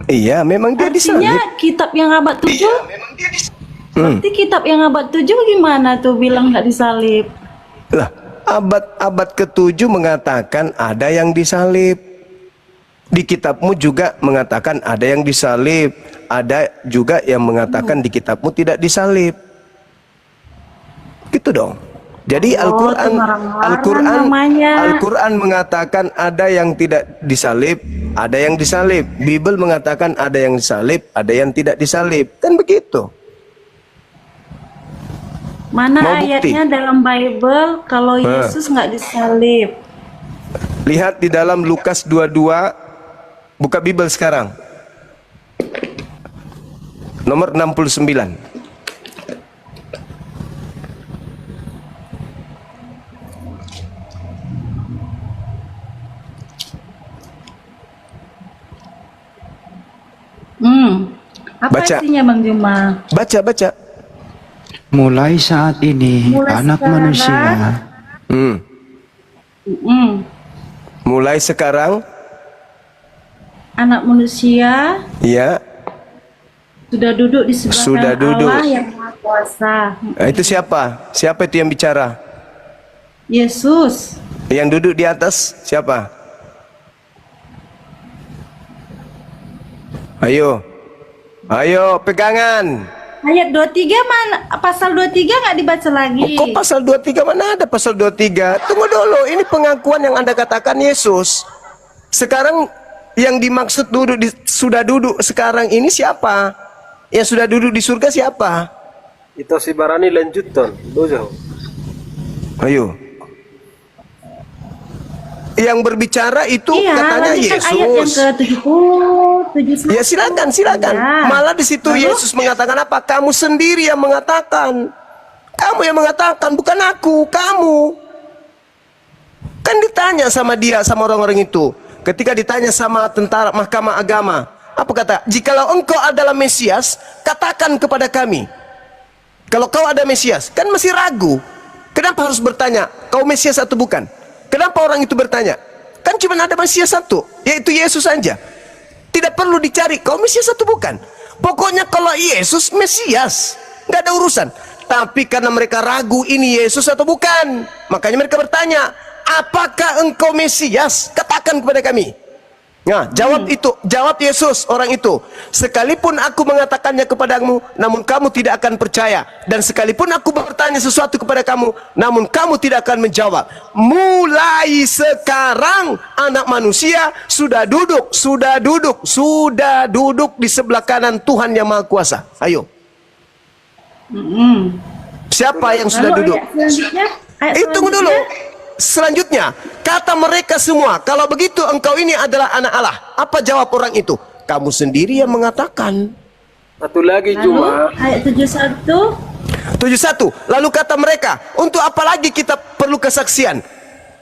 Iya, memang dia disalib. Artinya kitab yang abad 7. Berarti kitab yang abad 7 gimana tuh bilang nggak disalib? Lah, abad ke-7 mengatakan ada yang disalib. Di kitabmu juga mengatakan ada yang disalib. Ada juga yang mengatakan di kitabmu tidak disalib. Gitu dong. Jadi Al-Quran mengatakan ada yang tidak disalib, ada yang disalib. Bible mengatakan ada yang disalib, ada yang tidak disalib. Kan begitu. Mana Mau bukti? ayatnya dalam Bible kalau Yesus nggak disalib? Lihat di dalam Lukas 22. Buka Bible sekarang. Nomor 69. Apa Baca. isinya Bang Juma? Baca. Mulai saat ini Mulai anak sekarang. manusia Mulai sekarang, Anak manusia ya. sudah duduk di sebelah Sudah kanan duduk. Allah yang Maha Kuasa. Nah, itu siapa? Siapa itu yang bicara? Yesus. Yang duduk di atas siapa? Ayo pegangan. Ayat 23 mana? Pasal 23 nggak dibaca lagi. Kok pasal 23 mana ada pasal 23? Tunggu dulu, ini pengakuan yang Anda katakan Yesus. Sekarang yang dimaksud sudah duduk sekarang ini siapa? Yang sudah duduk di surga siapa? Itu si Barani lanjutan, dojo. Ayo. Yang berbicara itu Iya, katanya lanjutkan Yesus. ayat yang ke-70, 71. Ya silakan. Ya. Malah di situ Yesus mengatakan apa? Kamu sendiri yang mengatakan. Kamu yang mengatakan, bukan aku, kamu. Kan ditanya sama dia, sama orang-orang itu. Ketika ditanya sama tentara Mahkamah Agama, apa kata? Jikalau engkau adalah Mesias, katakan kepada kami. Kalau kau ada Mesias, kan masih ragu. Kenapa harus bertanya, kau Mesias atau bukan? Kenapa orang itu bertanya? Kan cuma ada Mesias satu, yaitu Yesus saja. Tidak perlu dicari kau Mesias atau bukan. Pokoknya kalau Yesus Mesias, nggak ada urusan. Tapi karena mereka ragu ini Yesus atau bukan, makanya mereka bertanya, apakah engkau Mesias? Katakan kepada kami. Nah, jawab Yesus orang itu. Sekalipun aku mengatakannya kepadamu, namun kamu tidak akan percaya. Dan sekalipun aku bertanya sesuatu kepada kamu, namun kamu tidak akan menjawab. Mulai sekarang anak manusia sudah duduk di sebelah kanan Tuhan yang Maha Kuasa. Ayo. Siapa yang sudah duduk? Tunggu dulu. Selanjutnya, kata mereka semua, kalau begitu engkau ini adalah anak Allah. Apa jawab orang itu? Kamu sendiri yang mengatakan. Satu lagi Lalu Juma. ayat 71. 71. Lalu kata mereka, untuk apa lagi kita perlu kesaksian?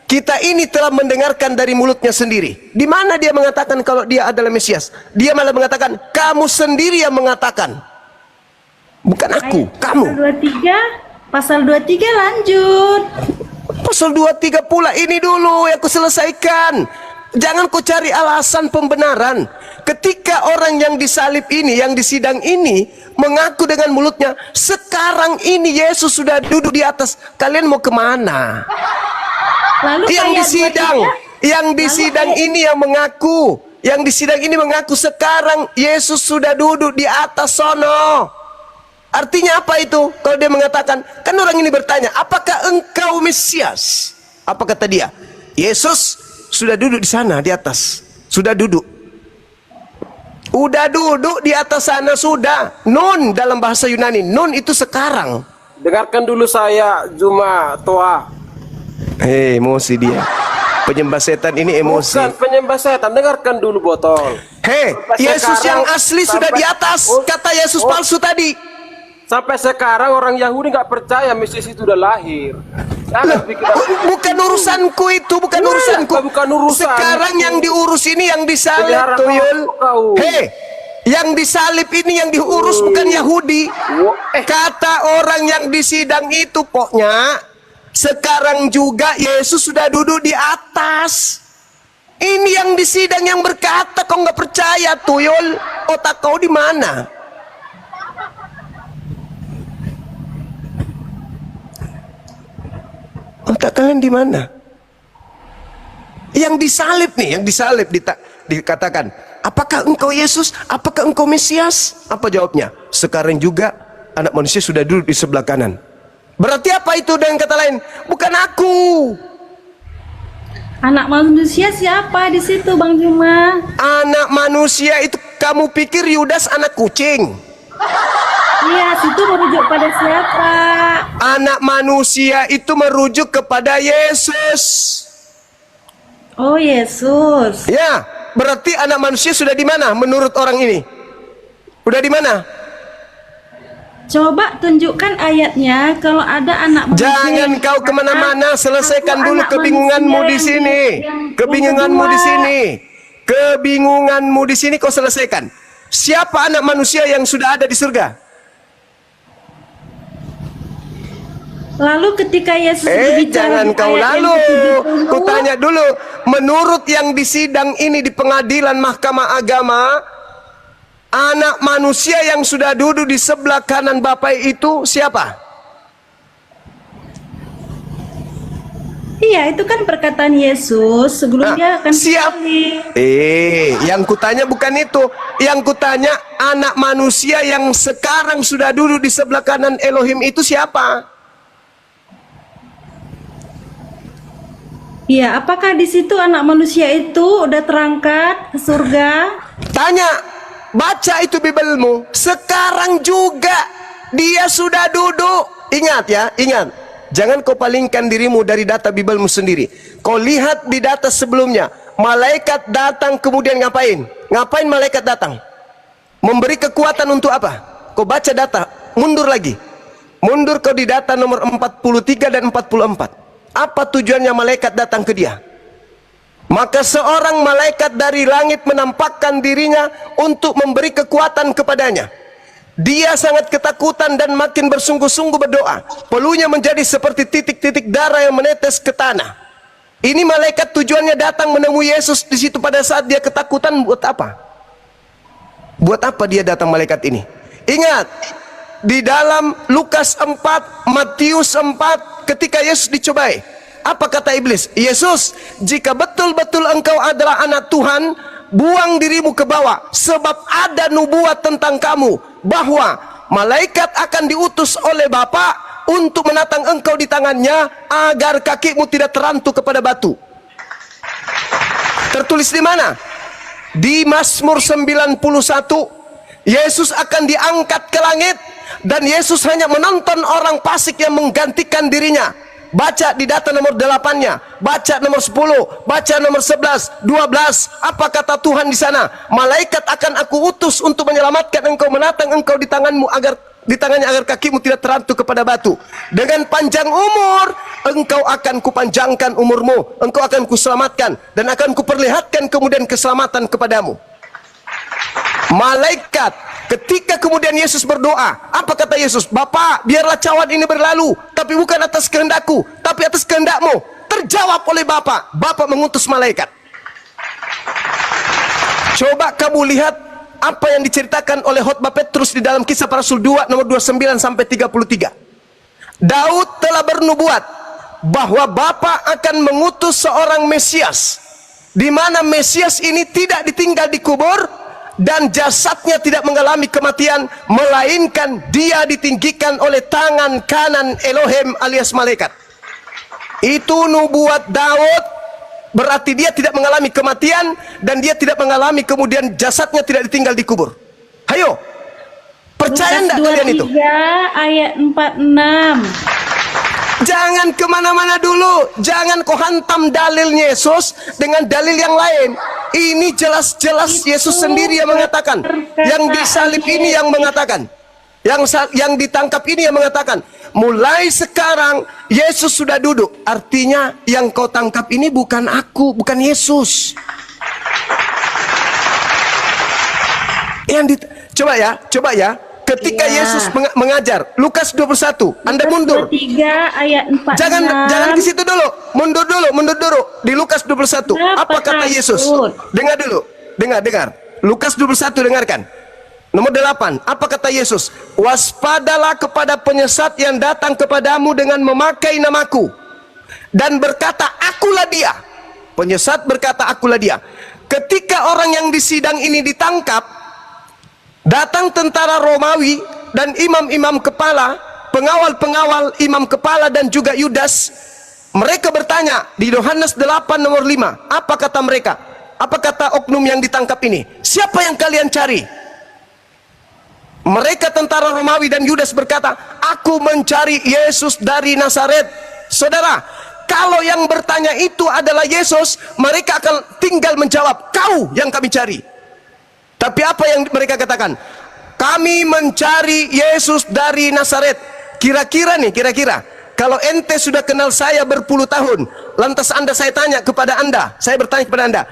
Kita ini telah mendengarkan dari mulutnya sendiri. Di mana dia mengatakan kalau dia adalah Mesias? Dia malah mengatakan, kamu sendiri yang mengatakan. Bukan aku, kamu. Pasal 23 lanjut. Pasal 23 pula ini dulu yang aku selesaikan. Jangan kau cari alasan pembenaran. Ketika orang yang disalib ini, yang disidang ini, mengaku dengan mulutnya, sekarang ini Yesus sudah duduk di atas. Kalian mau kemana? Lalu Yang ayat disidang, 23, yang disidang ini yang mengaku. Yang disidang ini mengaku sekarang Yesus sudah duduk di atas sono. Artinya apa itu? Kalau dia mengatakan, kan orang ini bertanya, apakah engkau Mesias? Apa kata dia? Yesus sudah duduk di sana di atas. Sudah duduk. Udah duduk di atas sana sudah. Nun dalam bahasa Yunani. Nun itu sekarang. Dengarkan dulu saya Juma Toa. Emosi dia. Penyembah setan ini emosi. Bukan penyembah setan, dengarkan dulu botol. Yesus yang Sekarang, asli sudah di atas. Kata Yesus palsu tadi. Sampai sekarang orang Yahudi nggak percaya Mesias itu udah lahir. Jangan pikir Bukan urusanku itu, bukan urusanku. bukan urusan. Sekarang yang diurus ini yang disalib, Pelihara tuyul. kau. Yang disalib ini yang diurus bukan Yahudi. Kata orang yang disidang itu pokoknya, sekarang juga Yesus sudah duduk di atas. Ini yang disidang yang berkata, kau nggak percaya, tuyul. Otak kau di mana? Otak kalian di mana? Yang disalib nih, yang disalib dikatakan, apakah engkau Yesus? Apakah engkau Mesias? Apa jawabnya? Sekarang juga anak manusia sudah duduk di sebelah kanan. Berarti apa itu dengan kata lain? Bukan aku. Anak manusia siapa di situ, Bang Juma? Anak manusia itu kamu pikir Yudas anak kucing? Iya, situ merujuk pada siapa? Anak manusia itu merujuk kepada Yesus. Oh, Yesus. Ya, berarti anak manusia sudah di mana menurut orang ini? Udah di mana? Coba tunjukkan ayatnya kalau ada anak manusia. Jangan yang kau dikatakan, kemana-mana, selesaikan "Aku dulu anak kebingunganmu manusia di yang sini. Kebingunganmu di sini. Kebingunganmu di sini kau selesaikan. Siapa anak manusia yang sudah ada di surga? Lalu ketika Yesus berbicara Jangan di kau ayat yang lalu. ke-70, Ku tanya dulu, menurut yang disidang ini di pengadilan Mahkamah Agama, anak manusia yang sudah duduk di sebelah kanan Bapa itu siapa? iya, itu kan perkataan Yesus sebelum dia akan siap. disalib. Yang kutanya bukan itu. Yang kutanya anak manusia yang sekarang sudah duduk di sebelah kanan Elohim itu siapa? Iya, apakah di situ anak manusia itu udah terangkat ke surga? Tanya, baca itu Bibelmu. Sekarang juga dia sudah duduk. Ingat ya, ingat. Jangan kau palingkan dirimu dari data Bibelmu sendiri. Kau lihat di data sebelumnya. Malaikat datang kemudian ngapain? Ngapain malaikat datang? Memberi kekuatan untuk apa? Kau baca data, mundur lagi. Mundur kau di data nomor 43 dan 44. Apa tujuannya malaikat datang ke dia? Maka seorang malaikat dari langit menampakkan dirinya untuk memberi kekuatan kepadanya. Dia sangat ketakutan dan makin bersungguh-sungguh berdoa. Peluhnya menjadi seperti titik-titik darah yang menetes ke tanah. Ini malaikat tujuannya datang menemui Yesus di situ pada saat dia ketakutan. Buat apa? Buat apa dia datang malaikat ini? Ingat, di dalam Lukas 4, Matius 4, ketika Yesus dicobai, apa kata iblis? Yesus, jika betul-betul engkau adalah anak Tuhan, buang dirimu ke bawah, sebab ada nubuat tentang kamu, bahwa malaikat akan diutus oleh Bapa untuk menatang engkau di tangannya, agar kakimu tidak terantuk kepada batu. Tertulis di mana? Di Mazmur 91. Yesus akan diangkat ke langit, dan Yesus hanya menonton orang fasik yang menggantikan dirinya. baca di data nomor 8-nya, baca nomor 10, baca nomor 11, 12. Apa kata Tuhan di sana? Malaikat akan aku utus untuk menyelamatkan engkau, menatang engkau di tanganmu di tangannya agar kakimu tidak terantuk kepada batu. Dengan panjang umur engkau akan kupanjangkan umurmu, engkau akan kuselamatkan dan akan kuperlihatkan kemudian keselamatan kepadamu. Malaikat, ketika kemudian Yesus berdoa, apa kata Yesus? Bapa, biarlah cawan ini berlalu, tapi bukan atas kehendakku, tapi atas kehendakmu. Terjawab oleh Bapa. Bapa mengutus malaikat. Coba kamu lihat apa yang diceritakan oleh khotbah Petrus di dalam Kisah Para Rasul 2 nomor 29 sampai 33. Daud telah bernubuat bahwa Bapa akan mengutus seorang Mesias, di mana Mesias ini tidak ditinggal di kubur dan jasadnya tidak mengalami kematian, melainkan dia ditinggikan oleh tangan kanan Elohim alias malaikat. Itu nubuat Daud. Berarti dia tidak mengalami kematian dan dia tidak mengalami kemudian jasadnya tidak ditinggal di kubur. Hayo, percaya enggak kalian itu? 23 ayat 46. Jangan kemana-mana dulu. Jangan kau hantam dalil Yesus dengan dalil yang lain. Ini jelas-jelas Yesus sendiri yang mengatakan. Yang disalib ini yang mengatakan. Yang ditangkap ini yang mengatakan. Mulai sekarang Yesus sudah duduk. Artinya yang kau tangkap ini bukan aku, bukan Yesus. Coba ya. Ketika Yesus mengajar, Lukas 21, Anda mundur. 23 ayat 46. Jangan ke situ dulu. Mundur dulu. Di Lukas 21. Apa kata Yesus? Dengar dulu. Dengar. Lukas 21, dengarkan. Nomor 8, apa kata Yesus? Waspadalah kepada penyesat yang datang kepadamu dengan memakai namaku dan berkata, akulah dia. Penyesat berkata, akulah dia. Ketika orang yang disidang ini ditangkap, datang tentara Romawi dan imam-imam kepala, pengawal-pengawal imam kepala dan juga Yudas. Mereka bertanya di Yohanes 8 nomor 5, apa kata mereka? Apa kata oknum yang ditangkap ini? Siapa yang kalian cari? Mereka tentara Romawi dan Yudas berkata, aku mencari Yesus dari Nazaret. Saudara, kalau yang bertanya itu adalah Yesus, mereka akan tinggal menjawab, kau yang kami cari. Tapi apa yang mereka katakan? Kami mencari Yesus dari Nazaret. Kira-kira, kalau ente sudah kenal saya berpuluh tahun, lantas saya bertanya kepada anda,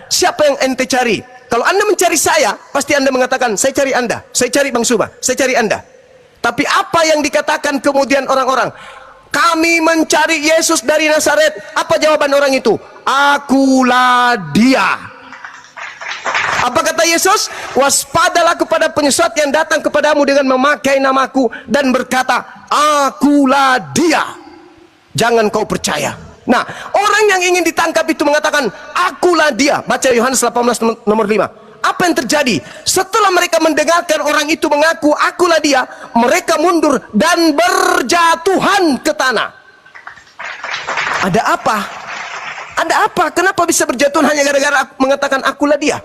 siapa yang ente cari? Kalau anda mencari saya, pasti anda mengatakan, saya cari anda, saya cari Bang Suba, saya cari anda. Tapi apa yang dikatakan kemudian orang-orang? Kami mencari Yesus dari Nazaret. Apa jawaban orang itu? Akulah dia. Apa kata Yesus? Waspadalah kepada penyesat yang datang kepadamu dengan memakai namaku dan berkata, akulah dia. Jangan kau percaya. Nah, orang yang ingin ditangkap itu mengatakan, akulah dia. Baca Yohanes 18 nomor 5. Apa yang terjadi? Setelah mereka mendengarkan orang itu mengaku, akulah dia, mereka mundur dan berjatuhan ke tanah. Ada apa? Ada apa? Kenapa bisa berjatuhan hanya gara-gara mengatakan akulah dia?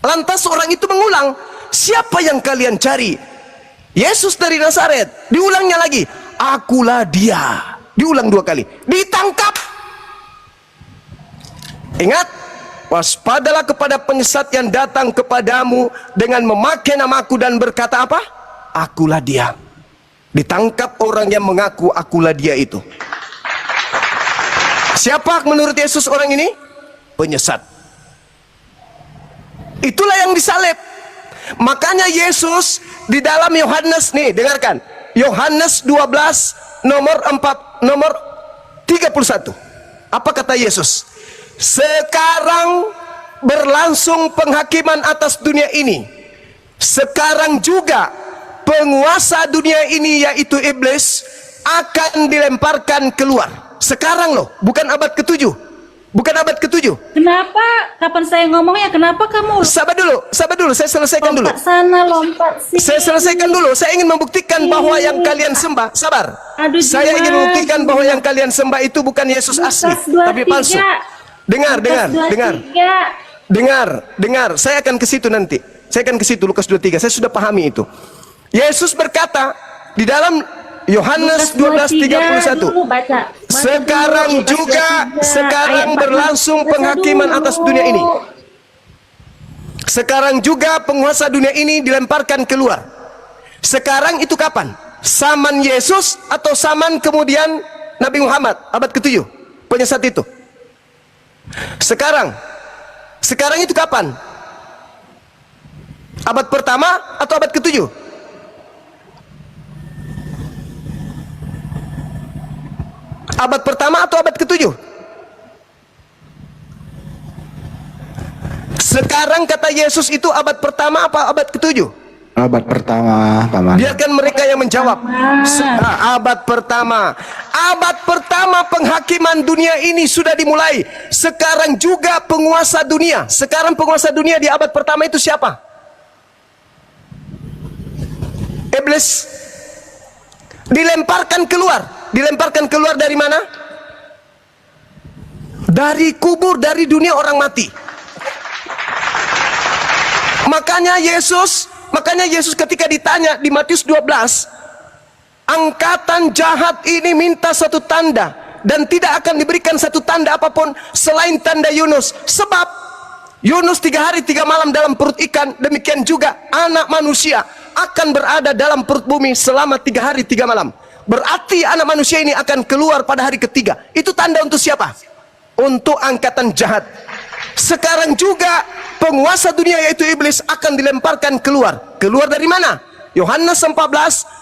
Lantas orang itu mengulang, siapa yang kalian cari? Yesus dari Nazaret. Diulangnya lagi, akulah dia. Diulang 2 kali. Ditangkap. Ingat, waspadalah kepada penyesat yang datang kepadamu dengan memakai namaku dan berkata apa? Akulah dia. Ditangkap orang yang mengaku akulah dia itu. Siapa menurut Yesus orang ini? Penyesat. Itulah yang disalib. Makanya Yesus di dalam Yohanes nih, dengarkan. Yohanes 12 nomor 31. Apa kata Yesus? Sekarang berlangsung penghakiman atas dunia ini. Sekarang juga penguasa dunia ini yaitu iblis akan dilemparkan keluar. Sekarang loh, bukan abad ke-7. Bukan abad ke-7. Kenapa? Kapan saya ngomongnya? Kenapa kamu Sabar dulu, saya selesaikan dulu. lompat sana, lompat sini? Saya selesaikan dulu. Saya ingin membuktikan bahwa yang kalian sembah, sabar. Aduh, Saya ingin membuktikan bahwa yang kalian sembah itu bukan Yesus asli, tapi palsu. Dengar. Saya akan ke situ nanti. Lukas 23. Saya sudah pahami itu. Yesus berkata di dalam Yohanes 12:31. Dulu baca. Sekarang juga, sekarang berlangsung penghakiman atas dunia ini. Sekarang juga penguasa dunia ini dilemparkan keluar. Sekarang itu kapan? Zaman Yesus atau zaman kemudian Nabi Muhammad abad ke-7, penyesat itu? Sekarang itu kapan? Abad pertama atau abad ke-7? Abad pertama atau abad ke-7? Sekarang kata Yesus itu abad pertama apa abad ke-7? Abad pertama, Paman. Biarkan mereka yang menjawab. Abad pertama. Abad pertama penghakiman dunia ini sudah dimulai. Sekarang juga penguasa dunia. Sekarang penguasa dunia di abad pertama itu siapa? Iblis. Dilemparkan keluar. Dilemparkan keluar dari mana? Dari kubur, dari dunia orang mati. Makanya Yesus ketika ditanya di Matius 12, angkatan jahat ini minta satu tanda dan tidak akan diberikan satu tanda apapun selain tanda Yunus. Sebab Yunus 3 hari 3 malam dalam perut ikan, demikian juga anak manusia akan berada dalam perut bumi selama 3 hari 3 malam. Berarti anak manusia ini akan keluar pada hari ketiga. Itu tanda untuk siapa? Untuk angkatan jahat. Sekarang juga penguasa dunia yaitu iblis akan dilemparkan keluar. Keluar dari mana? Yohanes 14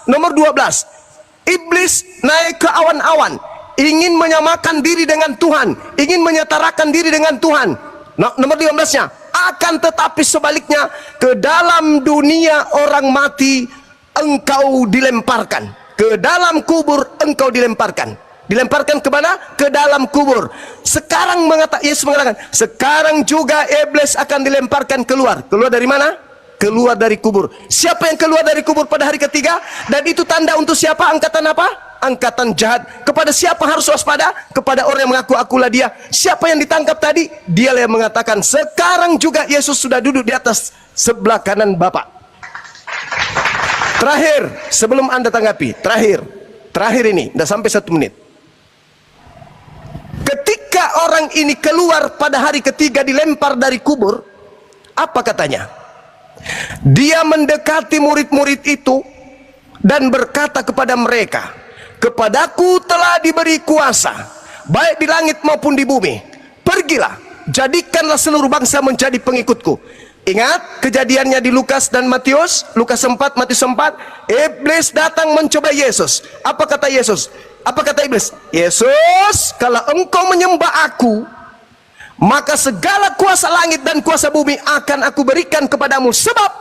nomor 12. Iblis naik ke awan-awan, ingin menyamakan diri dengan Tuhan, ingin menyetarakan diri dengan Tuhan. Nomor 15-nya, akan tetapi sebaliknya ke dalam dunia orang mati engkau dilemparkan. Ke dalam kubur engkau dilemparkan. Dilemparkan ke mana? Ke dalam kubur. Sekarang Yesus mengatakan, sekarang juga iblis akan dilemparkan keluar. Keluar dari mana? Keluar dari kubur. Siapa yang keluar dari kubur pada hari ketiga? Dan itu tanda untuk siapa? Angkatan apa? Angkatan jahat. Kepada siapa harus waspada? Kepada orang yang mengaku akulah dia. Siapa yang ditangkap tadi? Dialah yang mengatakan, sekarang juga Yesus sudah duduk di atas sebelah kanan Bapa. Terakhir, sebelum Anda tanggapi, terakhir ini, udah sampai 1 menit. Ketika orang ini keluar pada hari ketiga dilempar dari kubur, apa katanya? Dia mendekati murid-murid itu dan berkata kepada mereka, kepadaku telah diberi kuasa, baik di langit maupun di bumi. Pergilah, jadikanlah seluruh bangsa menjadi pengikutku. Ingat kejadiannya di Lukas dan Matius, Lukas 4, Matius 4. Iblis datang mencoba Yesus. Apa kata Yesus? Apa kata iblis? Yesus, kalau engkau menyembah aku, maka segala kuasa langit dan kuasa bumi akan aku berikan kepadamu. Sebab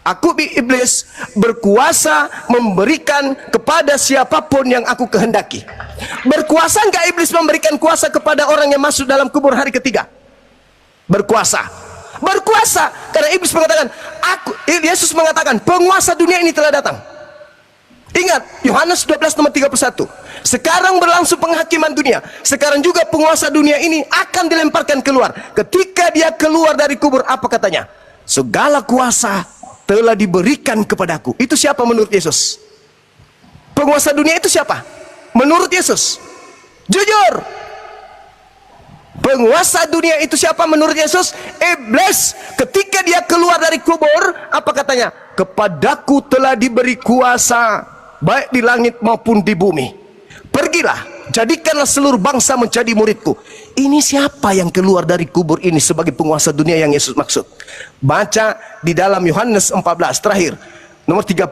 aku iblis berkuasa memberikan kepada siapapun yang aku kehendaki. Berkuasa enggak iblis memberikan kuasa kepada orang yang masuk dalam kubur hari ketiga? Berkuasa. Berkuasa karena iblis mengatakan, Yesus mengatakan penguasa dunia ini telah datang. Ingat Yohanes 12 nomor 31. Sekarang berlangsung penghakiman dunia. Sekarang juga penguasa dunia ini akan dilemparkan keluar. Ketika dia keluar dari kubur, apa katanya? Segala kuasa telah diberikan kepadaku. Itu siapa menurut Yesus? Penguasa dunia itu siapa menurut Yesus? Jujur, penguasa dunia itu siapa menurut Yesus? Iblis. Ketika dia keluar dari kubur, apa katanya? Kepadaku telah diberi kuasa, baik di langit maupun di bumi. Pergilah, jadikanlah seluruh bangsa menjadi muridku. Ini siapa yang keluar dari kubur ini sebagai penguasa dunia yang Yesus maksud? Baca di dalam Yohanes 14 terakhir nomor 30.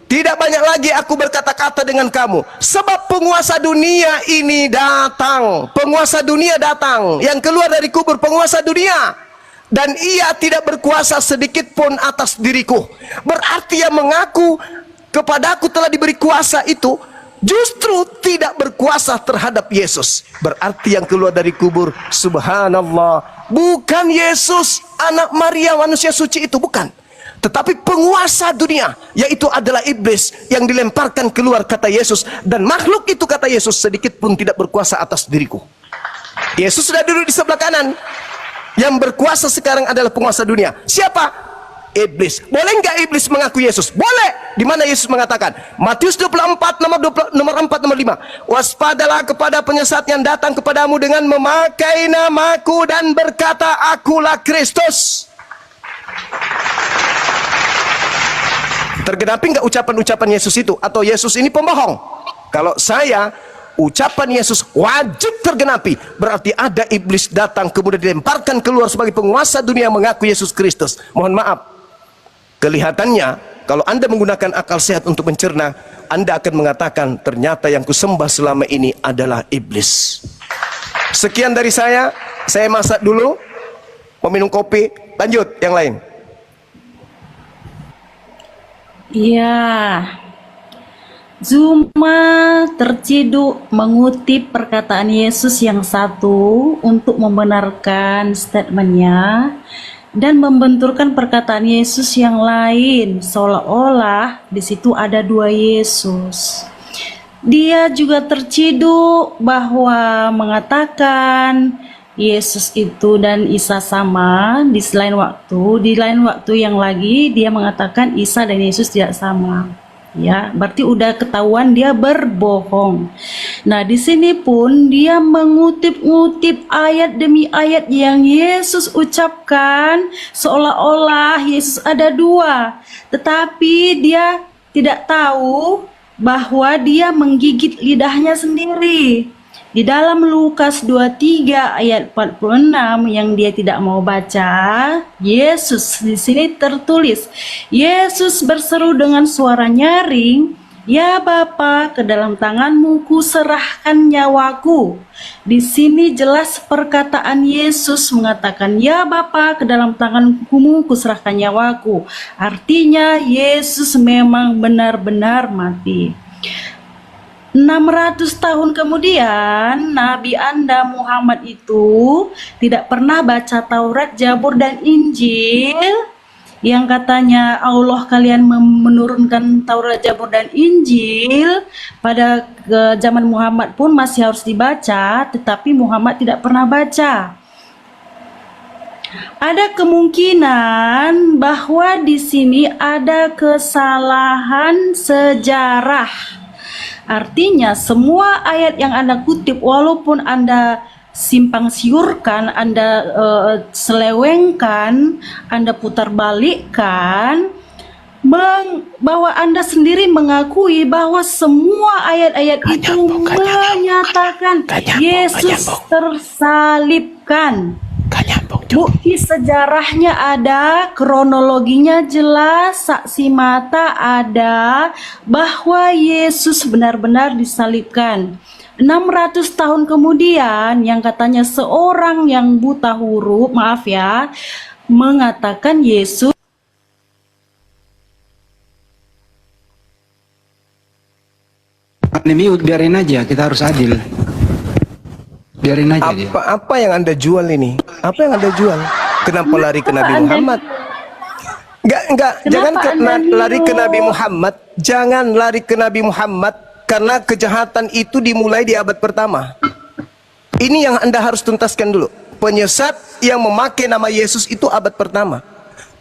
Tidak banyak lagi aku berkata-kata dengan kamu, sebab penguasa dunia ini datang. Penguasa dunia datang. Yang keluar dari kubur penguasa dunia. Dan ia tidak berkuasa sedikit pun atas diriku. Berarti yang mengaku kepadaku telah diberi kuasa itu justru tidak berkuasa terhadap Yesus. Berarti yang keluar dari kubur, subhanallah, bukan Yesus anak Maria manusia suci itu, bukan. Tetapi penguasa dunia, yaitu adalah iblis yang dilemparkan keluar, kata Yesus. Dan makhluk itu, kata Yesus, sedikit pun tidak berkuasa atas diriku. Yesus sudah duduk di sebelah kanan. Yang berkuasa sekarang adalah penguasa dunia. Siapa? Iblis. Boleh nggak iblis mengaku Yesus? Boleh. di mana Yesus mengatakan, Matius 24 nomor 4 nomor 5, waspadalah kepada penyesat yang datang kepadamu dengan memakai namaku dan berkata, akulah Kristus. Tergenapi nggak ucapan-ucapan Yesus itu? Atau Yesus ini pembohong? Kalau saya, ucapan Yesus wajib tergenapi. Berarti ada iblis datang kemudian dilemparkan keluar sebagai penguasa dunia mengaku Yesus Kristus. Mohon maaf, kelihatannya kalau Anda menggunakan akal sehat untuk mencerna, Anda akan mengatakan ternyata yang kusembah selama ini adalah iblis. Sekian dari saya masak dulu, mau minum kopi, lanjut yang lain. Iya, Zuma terciduk mengutip perkataan Yesus yang satu untuk membenarkan statementnya dan membenturkan perkataan Yesus yang lain, seolah-olah di situ ada dua Yesus. Dia juga terciduk bahwa mengatakan Yesus itu dan Isa sama di lain waktu yang lagi dia mengatakan Isa dan Yesus tidak sama. Ya, berarti udah ketahuan dia berbohong. Nah, di sini pun dia mengutip-ngutip ayat demi ayat yang Yesus ucapkan seolah-olah Yesus ada dua. Tetapi dia tidak tahu bahwa dia menggigit lidahnya sendiri. Di dalam Lukas 23 ayat 46 yang dia tidak mau baca, Yesus di sini tertulis, Yesus berseru dengan suara nyaring, "Ya Bapa, ke dalam tanganmu kuserahkan nyawaku." Di sini jelas perkataan Yesus mengatakan, "Ya Bapa, ke dalam tanganmu kuserahkan nyawaku." Artinya Yesus memang benar-benar mati. 600 tahun kemudian, Nabi Anda Muhammad itu tidak pernah baca Taurat, Zabur, dan Injil yang katanya Allah kalian menurunkan Taurat, Zabur, dan Injil pada zaman Muhammad pun masih harus dibaca, tetapi Muhammad tidak pernah baca. Ada kemungkinan bahwa di sini ada kesalahan sejarah. Artinya semua ayat yang Anda kutip, walaupun Anda simpang siurkan, Anda selewengkan, Anda putar balikkan, bahwa Anda sendiri mengakui bahwa semua ayat-ayat itu menyatakan Yesus tersalibkan. Bukti sejarahnya ada, kronologinya jelas, saksi mata ada bahwa Yesus benar-benar disalibkan. 600 tahun kemudian yang katanya seorang yang buta huruf, maaf ya, mengatakan Yesus Ini biarin aja, kita harus adil. Biarin aja dia. Apa yang Anda jual ini? Apa yang Anda jual? Kenapa lari ke Nabi Muhammad? Enggak, jangan lari ke Nabi Muhammad. Jangan lari ke Nabi Muhammad karena kejahatan itu dimulai di abad pertama. Ini yang Anda harus tuntaskan dulu. Penyesat yang memakai nama Yesus itu abad pertama.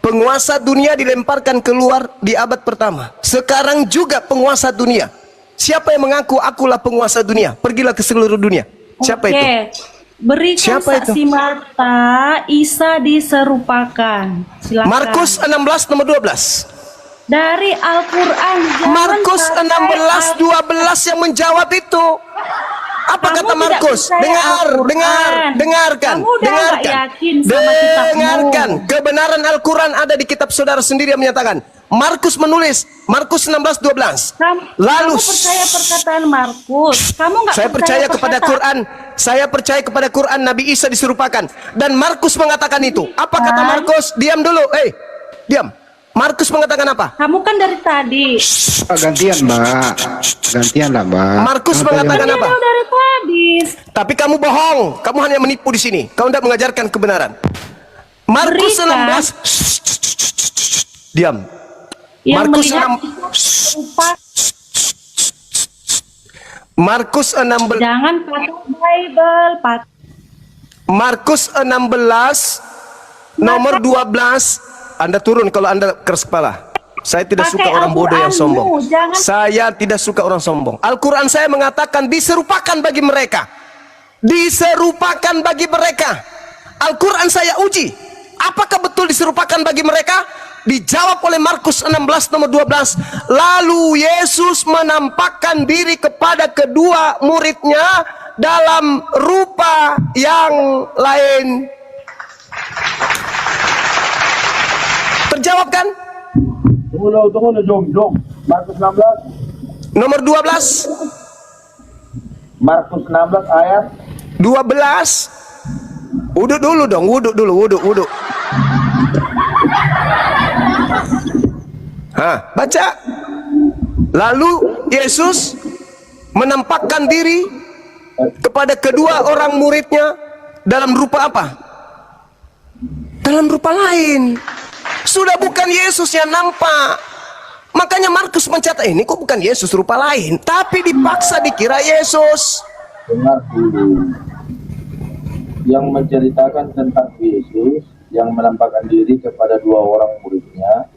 Penguasa dunia dilemparkan keluar di abad pertama. Sekarang juga penguasa dunia. Siapa yang mengaku akulah penguasa dunia? Pergilah ke seluruh dunia. Siapa itu? Berikan Siapa saksi itu? mata, Isa diserupakan. Silakan. Markus 16 nomor 12. Dari Al-Quran. Markus 16:12 yang menjawab itu. Apa kata Markus? Dengarkan. Dengarkan. Kebenaran Al-Quran ada di kitab saudara sendiri yang menyatakan. Markus menulis, Markus 16:12. Lalu kamu percaya perkataan Markus? Kamu nggak saya percaya kepada Quran. Saya percaya kepada Quran Nabi Isa diserupakan. Dan Markus mengatakan itu. Apa kata Markus? Diam dulu. Diam. Markus mengatakan apa? Kamu kan dari tadi. Gantian, Mbak. Gantian lah, Mbak. Markus mengatakan apa? Dari tadi. Tapi kamu bohong. Kamu hanya menipu di sini. Kau tidak mengajarkan kebenaran. Markus 16. Diam. Markus 16. Jangan pakai Bible, Pak. Markus 16 nomor 12. Anda turun kalau Anda keras kepala. Saya tidak Pakai suka orang bodoh yang Al-Quranmu, sombong. jangan- Saya tidak suka orang sombong. Al-Quran saya mengatakan diserupakan bagi mereka. Diserupakan bagi mereka. Al-Quran saya uji. Apakah betul diserupakan bagi mereka? Dijawab oleh Markus 16 nomor 12. Lalu Yesus menampakkan diri kepada kedua muridnya dalam rupa yang lain. Terjawab kan? Tunggu lo, Jom. Markus 16. Nomor 12. Markus 16 ayat 12. Wuduk dulu dong, wuduk dulu, wuduk. Baca. Lalu Yesus menampakkan diri kepada kedua orang muridnya dalam rupa apa? Dalam rupa lain. Sudah bukan Yesus yang nampak. Makanya Markus mencatat ini kok bukan Yesus, rupa lain, tapi dipaksa dikira Yesus. dengar dulu. Yang menceritakan tentang Yesus yang menampakkan diri kepada dua orang muridnya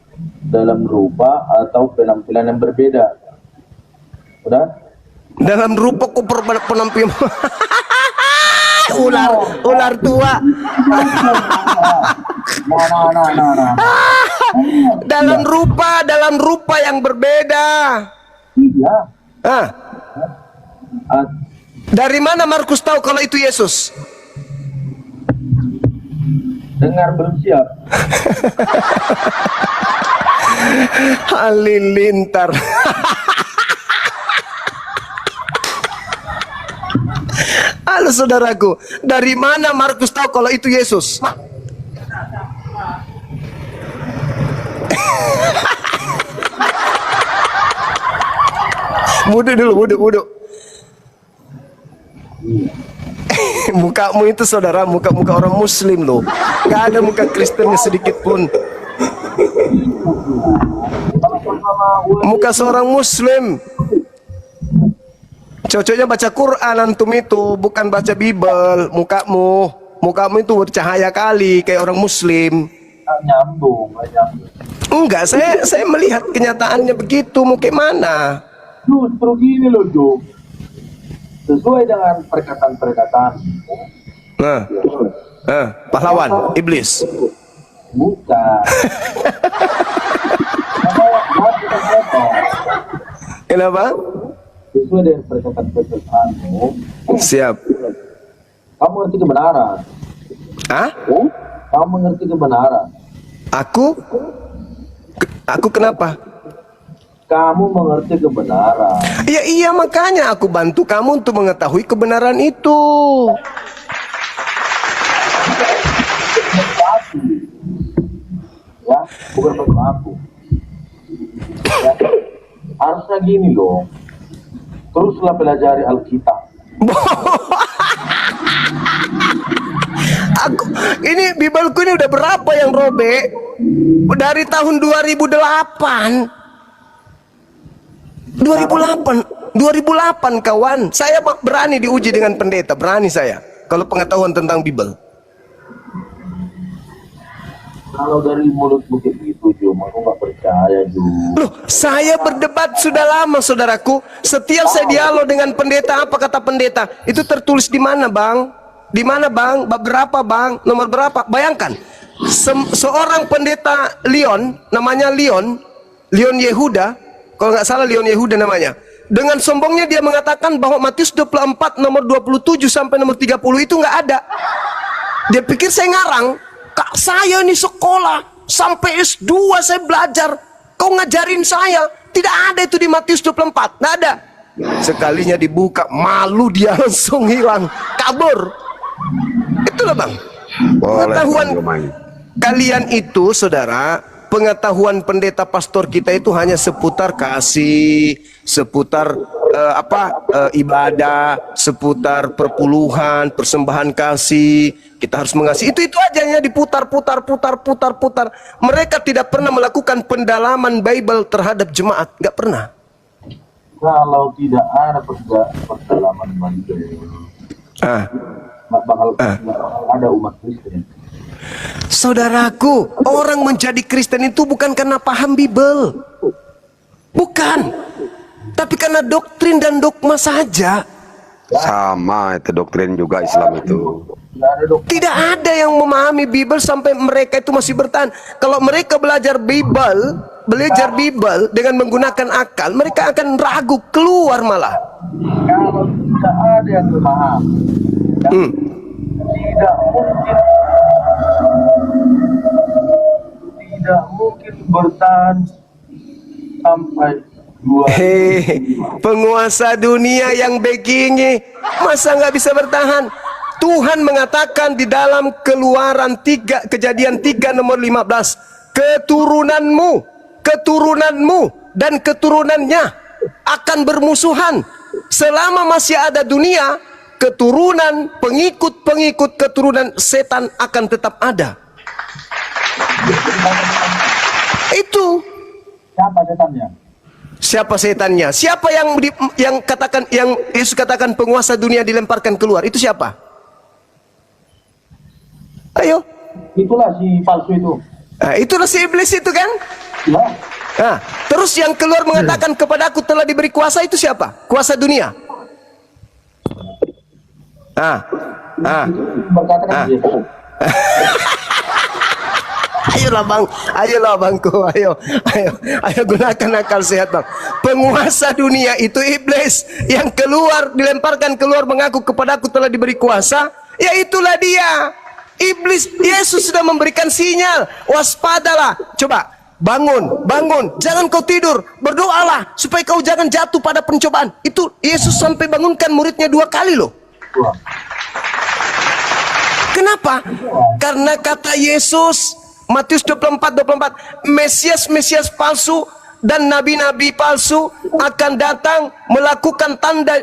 dalam rupa atau penampilan yang berbeda. Udah? Dalam rupa kok penampilan ular tua. Nah. Dalam rupa yang berbeda. Iya. Dari mana Markus tahu kalau itu Yesus? Dengar belum siap. Halilintar. Halo saudaraku, dari mana Markus tahu kalau itu Yesus? Wuduk dulu, wuduk. Mukamu itu saudara, muka orang muslim loh. Gak ada muka Kristennya sedikit pun. Muka seorang muslim. Cocoknya baca Quran antum itu, bukan baca Bible. Mukamu itu bercahaya kali kayak orang muslim. Nggak nyambung. Enggak, saya melihat kenyataannya begitu. Mau kayak mana? Justru gini loh, Jo. Sesuai dengan perkataan-perkataan. Pahlawan, iblis. Bukan. Kenapa? Sesuai dengan perkataan-perkataanmu. Siap. Kamu ngerti kebenaran. Kamu ngerti kebenaran. Aku kenapa? Kamu mengerti kebenaran. Iya makanya aku bantu kamu untuk mengetahui kebenaran itu. Ya, bukan untuk aku. Ya, harusnya gini loh. Teruslah pelajari Alkitab. Ini Bibelku ini udah berapa yang robek? Dari tahun 2008 kawan. Saya berani diuji dengan pendeta, berani saya. Kalau pengetahuan tentang Bibel. Kalau dari mulut bukit itu, cuma aku nggak percaya, Jo. Loh, saya berdebat sudah lama, saudaraku. Setiap saya dialog dengan pendeta, apa kata pendeta? Itu tertulis di mana, Bang? Di mana, Bang? Bab berapa, Bang? Nomor berapa? Bayangkan, seorang pendeta Leon, namanya Leon Yehuda, kalau nggak salah Leon Yehuda namanya. Dengan sombongnya dia mengatakan bahwa Matius 24 nomor 27 sampai nomor 30 itu nggak ada. Dia pikir saya ngarang. Kak, saya ini sekolah sampai S2 saya belajar. Kau ngajarin saya. Tidak ada itu di Matius 24. Nggak ada. Sekalinya dibuka, malu dia langsung hilang, kabur. Itulah Bang. Pengetahuan kalian itu, saudara, pengetahuan pendeta pastor kita itu hanya seputar kasih, seputar ibadah, seputar perpuluhan, persembahan kasih. Kita harus mengasihi. Itu aja ya, diputar. Mereka tidak pernah melakukan pendalaman Bible terhadap jemaat, nggak pernah. Kalau tidak ada pendalaman Bible, bakal ada umat Kristen. Saudaraku, orang menjadi Kristen itu bukan karena paham Bible. Bukan. Tapi karena doktrin dan dogma saja. Sama itu doktrin juga Islam itu. Tidak ada yang memahami Bible sampai mereka itu masih bertahan. Kalau mereka belajar Bible dengan menggunakan akal, mereka akan ragu, keluar malah. Kalau tidak ada yang memahami, tidak mungkin bertahan sampai penguasa dunia yang begini masa nggak bisa bertahan? Tuhan mengatakan di dalam Keluaran 3, Kejadian 3 nomor 15, keturunanmu dan keturunannya akan bermusuhan. Selama masih ada dunia, keturunan, pengikut keturunan setan akan tetap ada. Itu siapa setannya? siapa setannya? Siapa yang Yesus katakan penguasa dunia dilemparkan keluar? Itu siapa? Ayo. Itulah si palsu itu. Nah, itulah si iblis itu kan? Ya. Nah, terus yang keluar mengatakan kepadaku telah diberi kuasa itu siapa? Kuasa dunia. Berkatakan Ayolah bangku, ayo gunakan akal sehat bang. Penguasa dunia itu iblis yang keluar, dilemparkan keluar mengaku kepadaku telah diberi kuasa. Ya itulah dia, iblis. Yesus sudah memberikan sinyal, waspadalah. Coba bangun, jangan kau tidur, berdoalah supaya kau jangan jatuh pada pencobaan. Itu Yesus sampai bangunkan muridnya 2 kali loh. Kenapa? Karena kata Yesus Matius 24, Mesias palsu dan nabi-nabi palsu akan datang melakukan tanda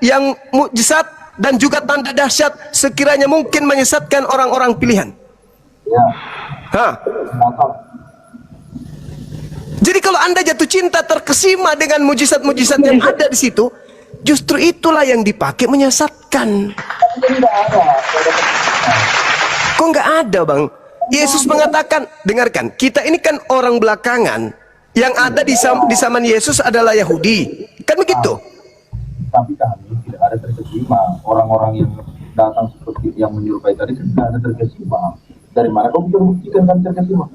yang mukjizat dan juga tanda dahsyat sekiranya mungkin menyesatkan orang-orang pilihan. Jadi kalau Anda jatuh cinta, terkesima dengan mujizat-mujizat yang ada di situ, justru itulah yang dipakai menyesatkan. Kok nggak ada bang? Yesus mengatakan, dengarkan, kita ini kan orang belakangan, yang ada di zaman Yesus adalah Yahudi, kan begitu? Tapi kami tidak ada terkesima. Orang-orang yang datang seperti yang menyerupai tadi tidak ada terkesima. Dari mana kau bisa buktikan kami terkesima?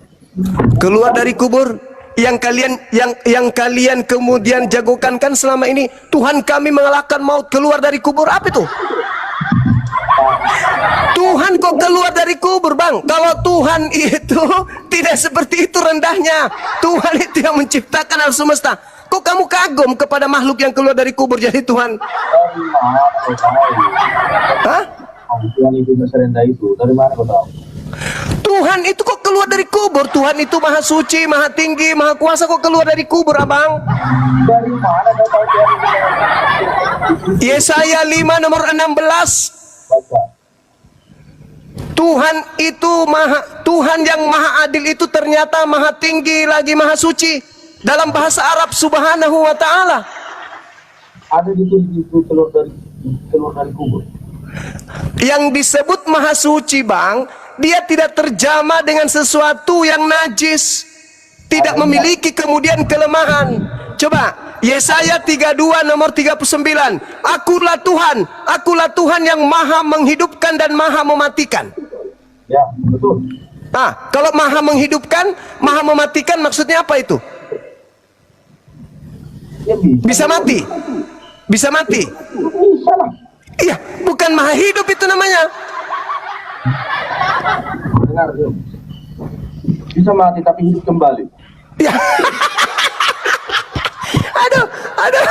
Keluar dari kubur yang kalian kemudian jagokan kan selama ini, Tuhan kami mengalahkan maut, keluar dari kubur, apa itu? Tuhan kok keluar dari kubur bang? Kalau Tuhan itu tidak seperti itu rendahnya. Tuhan itu yang menciptakan alam semesta. Kok kamu kagum kepada makhluk yang keluar dari kubur jadi Tuhan? Hah? Tuhan itu serendah itu. Dari mana kau tahu? Tuhan itu kok keluar dari kubur? Tuhan itu maha suci, maha tinggi, maha kuasa, kok keluar dari kubur abang? Dari mana kau tahu Tuhan itu? Yesaya 5 nomor 16. Baca. Tuhan yang maha adil itu ternyata maha tinggi lagi maha suci. Dalam bahasa Arab subhanahu wa ta'ala. Ada ditulis itu keluar dari kubur. Yang disebut maha suci bang, dia tidak terjamah dengan sesuatu yang najis, tidak memiliki kemudian kelemahan. Coba Yesaya 32 nomor 39. Akulah Tuhan yang maha menghidupkan dan maha mematikan. Ya, betul. Nah, kalau maha menghidupkan, maha mematikan maksudnya apa itu? Ya, Bisa mati? Bisa mati? Bisa lah. Iya, bukan maha hidup itu namanya. Dengar, bisa mati tapi hidup kembali. Ya. Aduh.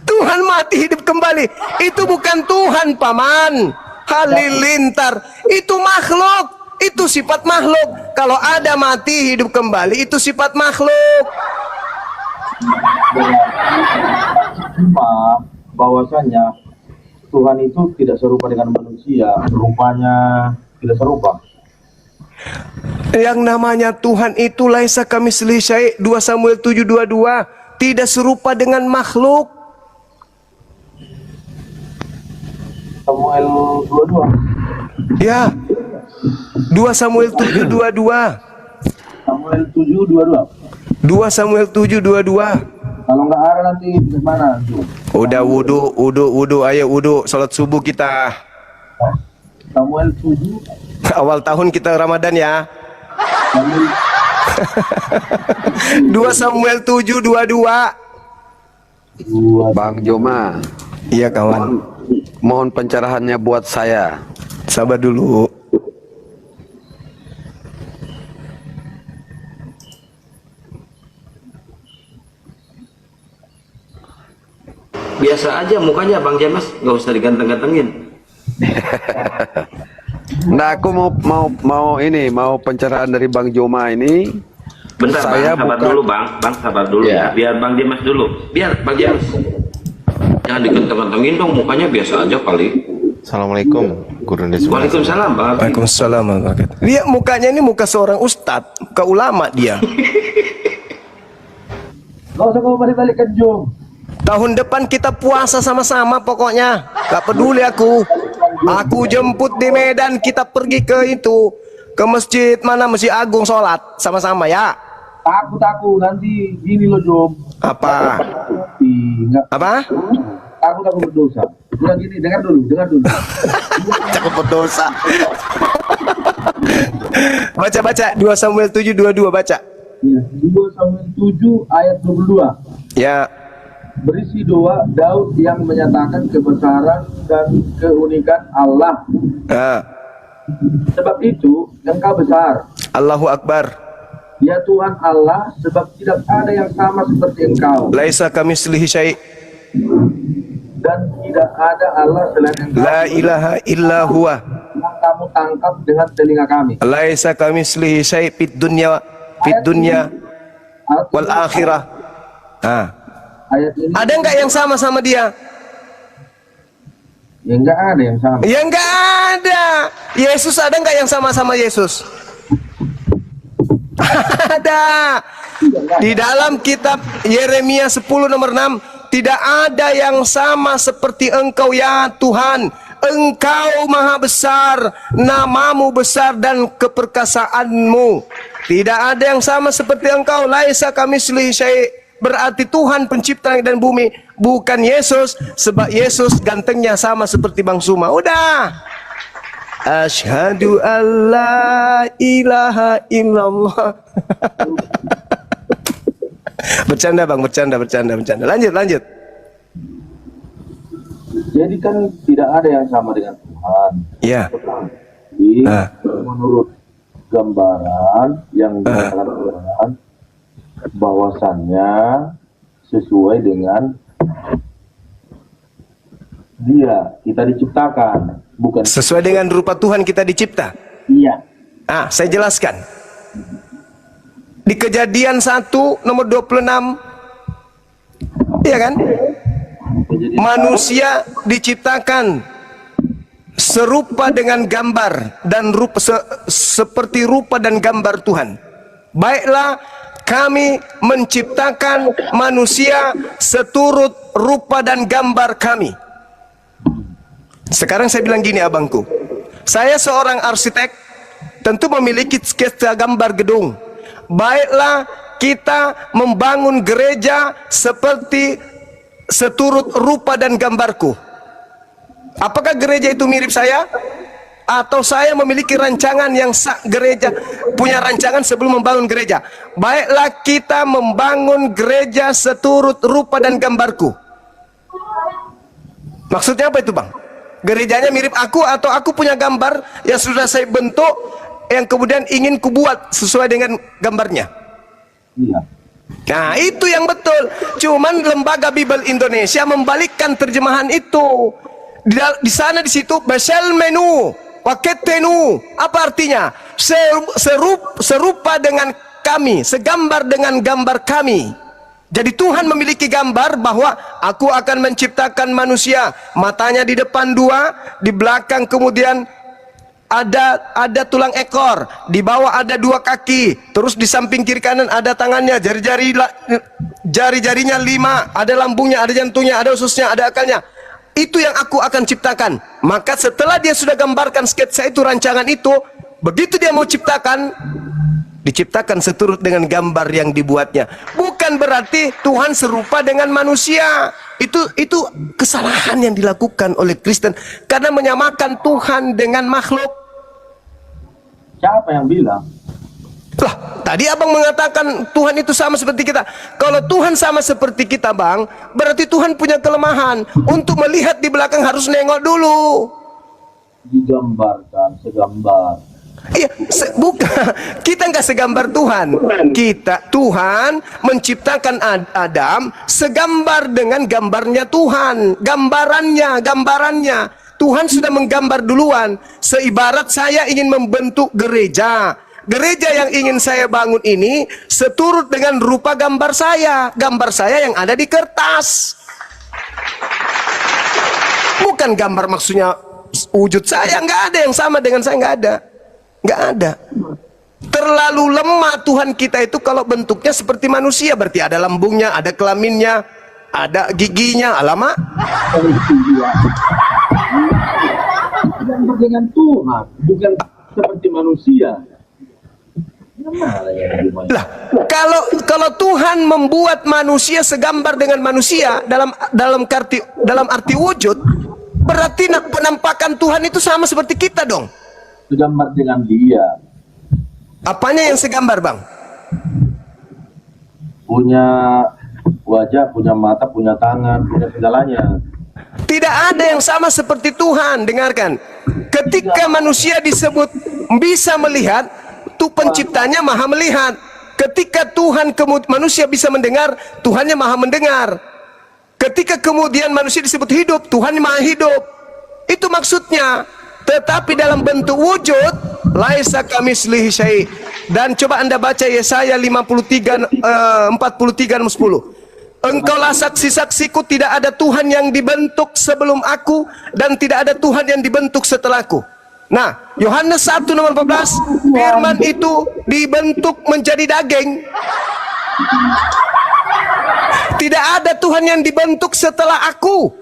Tuhan mati hidup kembali. Itu bukan Tuhan paman. Halilintar. Itu makhluk. Itu sifat makhluk. Kalau ada mati hidup kembali, itu sifat makhluk. Cuma bahwasanya Tuhan itu tidak serupa dengan manusia, rupanya tidak serupa. Yang namanya Tuhan itu laisa kamitslihi syai', 2 Samuel 7:22, tidak serupa dengan makhluk. Samuel 22. Ya. 2 Samuel 7:22. Samuel 7:22. 2 Samuel 7:22. Kalau nggak ada nanti gimana? Udah wudu, ayo wudu, salat subuh kita. Samuel 7. Awal tahun kita Ramadan ya. 2 Samuel 7:22. Bang Joma, Iya kawan. mohon pencerahannya buat saya. Sabar dulu. Biasa aja mukanya Bang James, nggak usah diganteng-gantengin. Nah, aku mau pencerahan dari Bang Joma ini. Bentar Saya Bang, sabar bukan- dulu Bang sabar dulu Ya. ya. Biar Bang James dulu, biar Bang James. Jangan diganteng-gantengin dong, mukanya biasa aja kali. Assalamualaikum, Guru Desmond. Waalaikumsalam Bang. Waalaikumsalam warahmatullahi wabarakatuh. Dia mukanya ini muka seorang ustadz, muka ulama dia. Nggak usah kau balik-balikan Jom. Tahun depan kita puasa sama-sama pokoknya. Gak peduli aku. Aku jemput di Medan, kita pergi ke itu, ke masjid mana, Masjid Agung, sholat sama-sama ya. Takut nanti gini loh Jom. Apa? Enggak. Apa? Takut aku berdosa. Udah gini, dengar dulu. Cakep berdosa. Baca 2 Samuel 7:22 baca. Ya, 2 Samuel 7 ayat 22. Ya. Berisi doa Daud yang menyatakan kebesaran dan keunikan Allah. Nah, Sebab itu engkau besar, Allahu Akbar. ya Tuhan Allah, sebab tidak ada yang sama seperti engkau, Laisa kamitslihi syai'. dan tidak ada Allah selain engkau La ilaha illa huwa. yang kamu tangkap dengan telinga kami. Laisa kamitslihi syai' fid dunya wal akhirah. Nah, Ayat ini ada nggak yang sama sama dia? ya enggak ada yang sama. Ya nggak ada. Yesus ada nggak yang sama Yesus? Ada. Di dalam kitab Yeremia 10 nomor 6, tidak ada yang sama seperti engkau ya Tuhan. Engkau maha besar, namamu besar dan keperkasaanmu. Tidak ada yang sama seperti engkau. Laisa kamitslihi syai'. Berarti Tuhan pencipta langit dan bumi, bukan Yesus, sebab Yesus gantengnya sama seperti Bang Suma. Udah. Asyhadu alla ilaha illallah. Bercanda Bang, bercanda. Lanjut. Jadi kan tidak ada yang sama dengan Tuhan. Ya. Jadi, menurut gambaran yang dikatakan Tuhan, bahwasannya sesuai dengan dia kita diciptakan, bukan Sesuai dengan rupa Tuhan kita dicipta. iya. Saya jelaskan. Di Kejadian 1 nomor 26, iya kan? Manusia diciptakan serupa dengan gambar dan rupa seperti rupa dan gambar Tuhan. Baiklah, kami menciptakan manusia seturut rupa dan gambar kami. Sekarang saya bilang gini abangku, saya seorang arsitek, tentu memiliki sketsa gambar gedung. Baiklah, kita membangun gereja seperti seturut rupa dan gambarku. Apakah gereja itu mirip saya? Atau saya memiliki rancangan yang gereja punya rancangan sebelum membangun gereja? Baiklah, kita membangun gereja seturut rupa dan gambarku. Maksudnya apa itu Bang? Gerejanya mirip aku atau aku punya gambar yang sudah saya bentuk yang kemudian ingin kubuat sesuai dengan gambarnya? Iya. Nah itu yang betul. Cuman lembaga Bible Indonesia membalikkan terjemahan itu. Di sana di situ basel menu paketenu, apa artinya? Serupa dengan kami, segambar dengan gambar kami. Jadi Tuhan memiliki gambar bahwa aku akan menciptakan manusia, matanya di depan 2, di belakang kemudian ada tulang ekor, di bawah ada 2 kaki, terus di samping kiri kanan ada tangannya, jari-jarinya 5, ada lambungnya, ada jantungnya, ada ususnya, ada akalnya. itu yang aku akan ciptakan. Maka setelah dia sudah gambarkan sketsa itu, rancangan itu, begitu dia mau ciptakan, diciptakan seturut dengan gambar yang dibuatnya. Bukan berarti Tuhan serupa dengan manusia. Itu kesalahan yang dilakukan oleh Kristen karena menyamakan Tuhan dengan makhluk. Siapa yang bilang? Lah, tadi abang mengatakan Tuhan itu sama seperti kita. Kalau Tuhan sama seperti kita, bang, berarti Tuhan punya kelemahan. Untuk melihat di belakang harus nengok dulu. Digambarkan segambar. Iya, bukan. Kita nggak segambar Tuhan. Tuhan menciptakan Adam segambar dengan gambarnya Tuhan. Gambarannya. Tuhan sudah menggambar duluan. Seibarat saya ingin membentuk gereja. Gereja yang ingin saya bangun ini seturut dengan rupa gambar saya. Gambar saya yang ada di kertas. Bukan gambar maksudnya wujud saya. Nggak ada yang sama dengan saya, nggak ada. Nggak ada. Terlalu lemah Tuhan kita itu kalau bentuknya seperti manusia. Berarti ada lambungnya, ada kelaminnya, ada giginya. Alamak. Dengan Tuhan, bukan seperti manusia. Lah, kalau Tuhan membuat manusia segambar dengan manusia dalam arti wujud, berarti penampakan Tuhan itu sama seperti kita dong. Segambar dengan dia. Apanya yang segambar, bang? Punya wajah, punya mata, punya tangan, punya segalanya. Tidak ada yang sama seperti Tuhan. Dengarkan, ketika manusia disebut bisa melihat, tuh penciptanya maha melihat. Ketika manusia bisa mendengar, Tuhannya maha mendengar. Ketika kemudian manusia disebut hidup, Tuhan maha hidup. Itu maksudnya. Tetapi dalam bentuk wujud, laisa kamitslihi syai'. Dan coba Anda baca Yesaya 53 43 dan 10. Engkaulah saksi-saksiku, tidak ada Tuhan yang dibentuk sebelum aku dan tidak ada Tuhan yang dibentuk setelahku. Nah, Yohanes 1 nomor 14, firman itu dibentuk menjadi daging. Tidak ada Tuhan yang dibentuk setelah aku.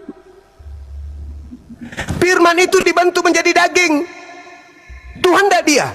Firman itu dibentuk menjadi daging. Tuhan tidak dia.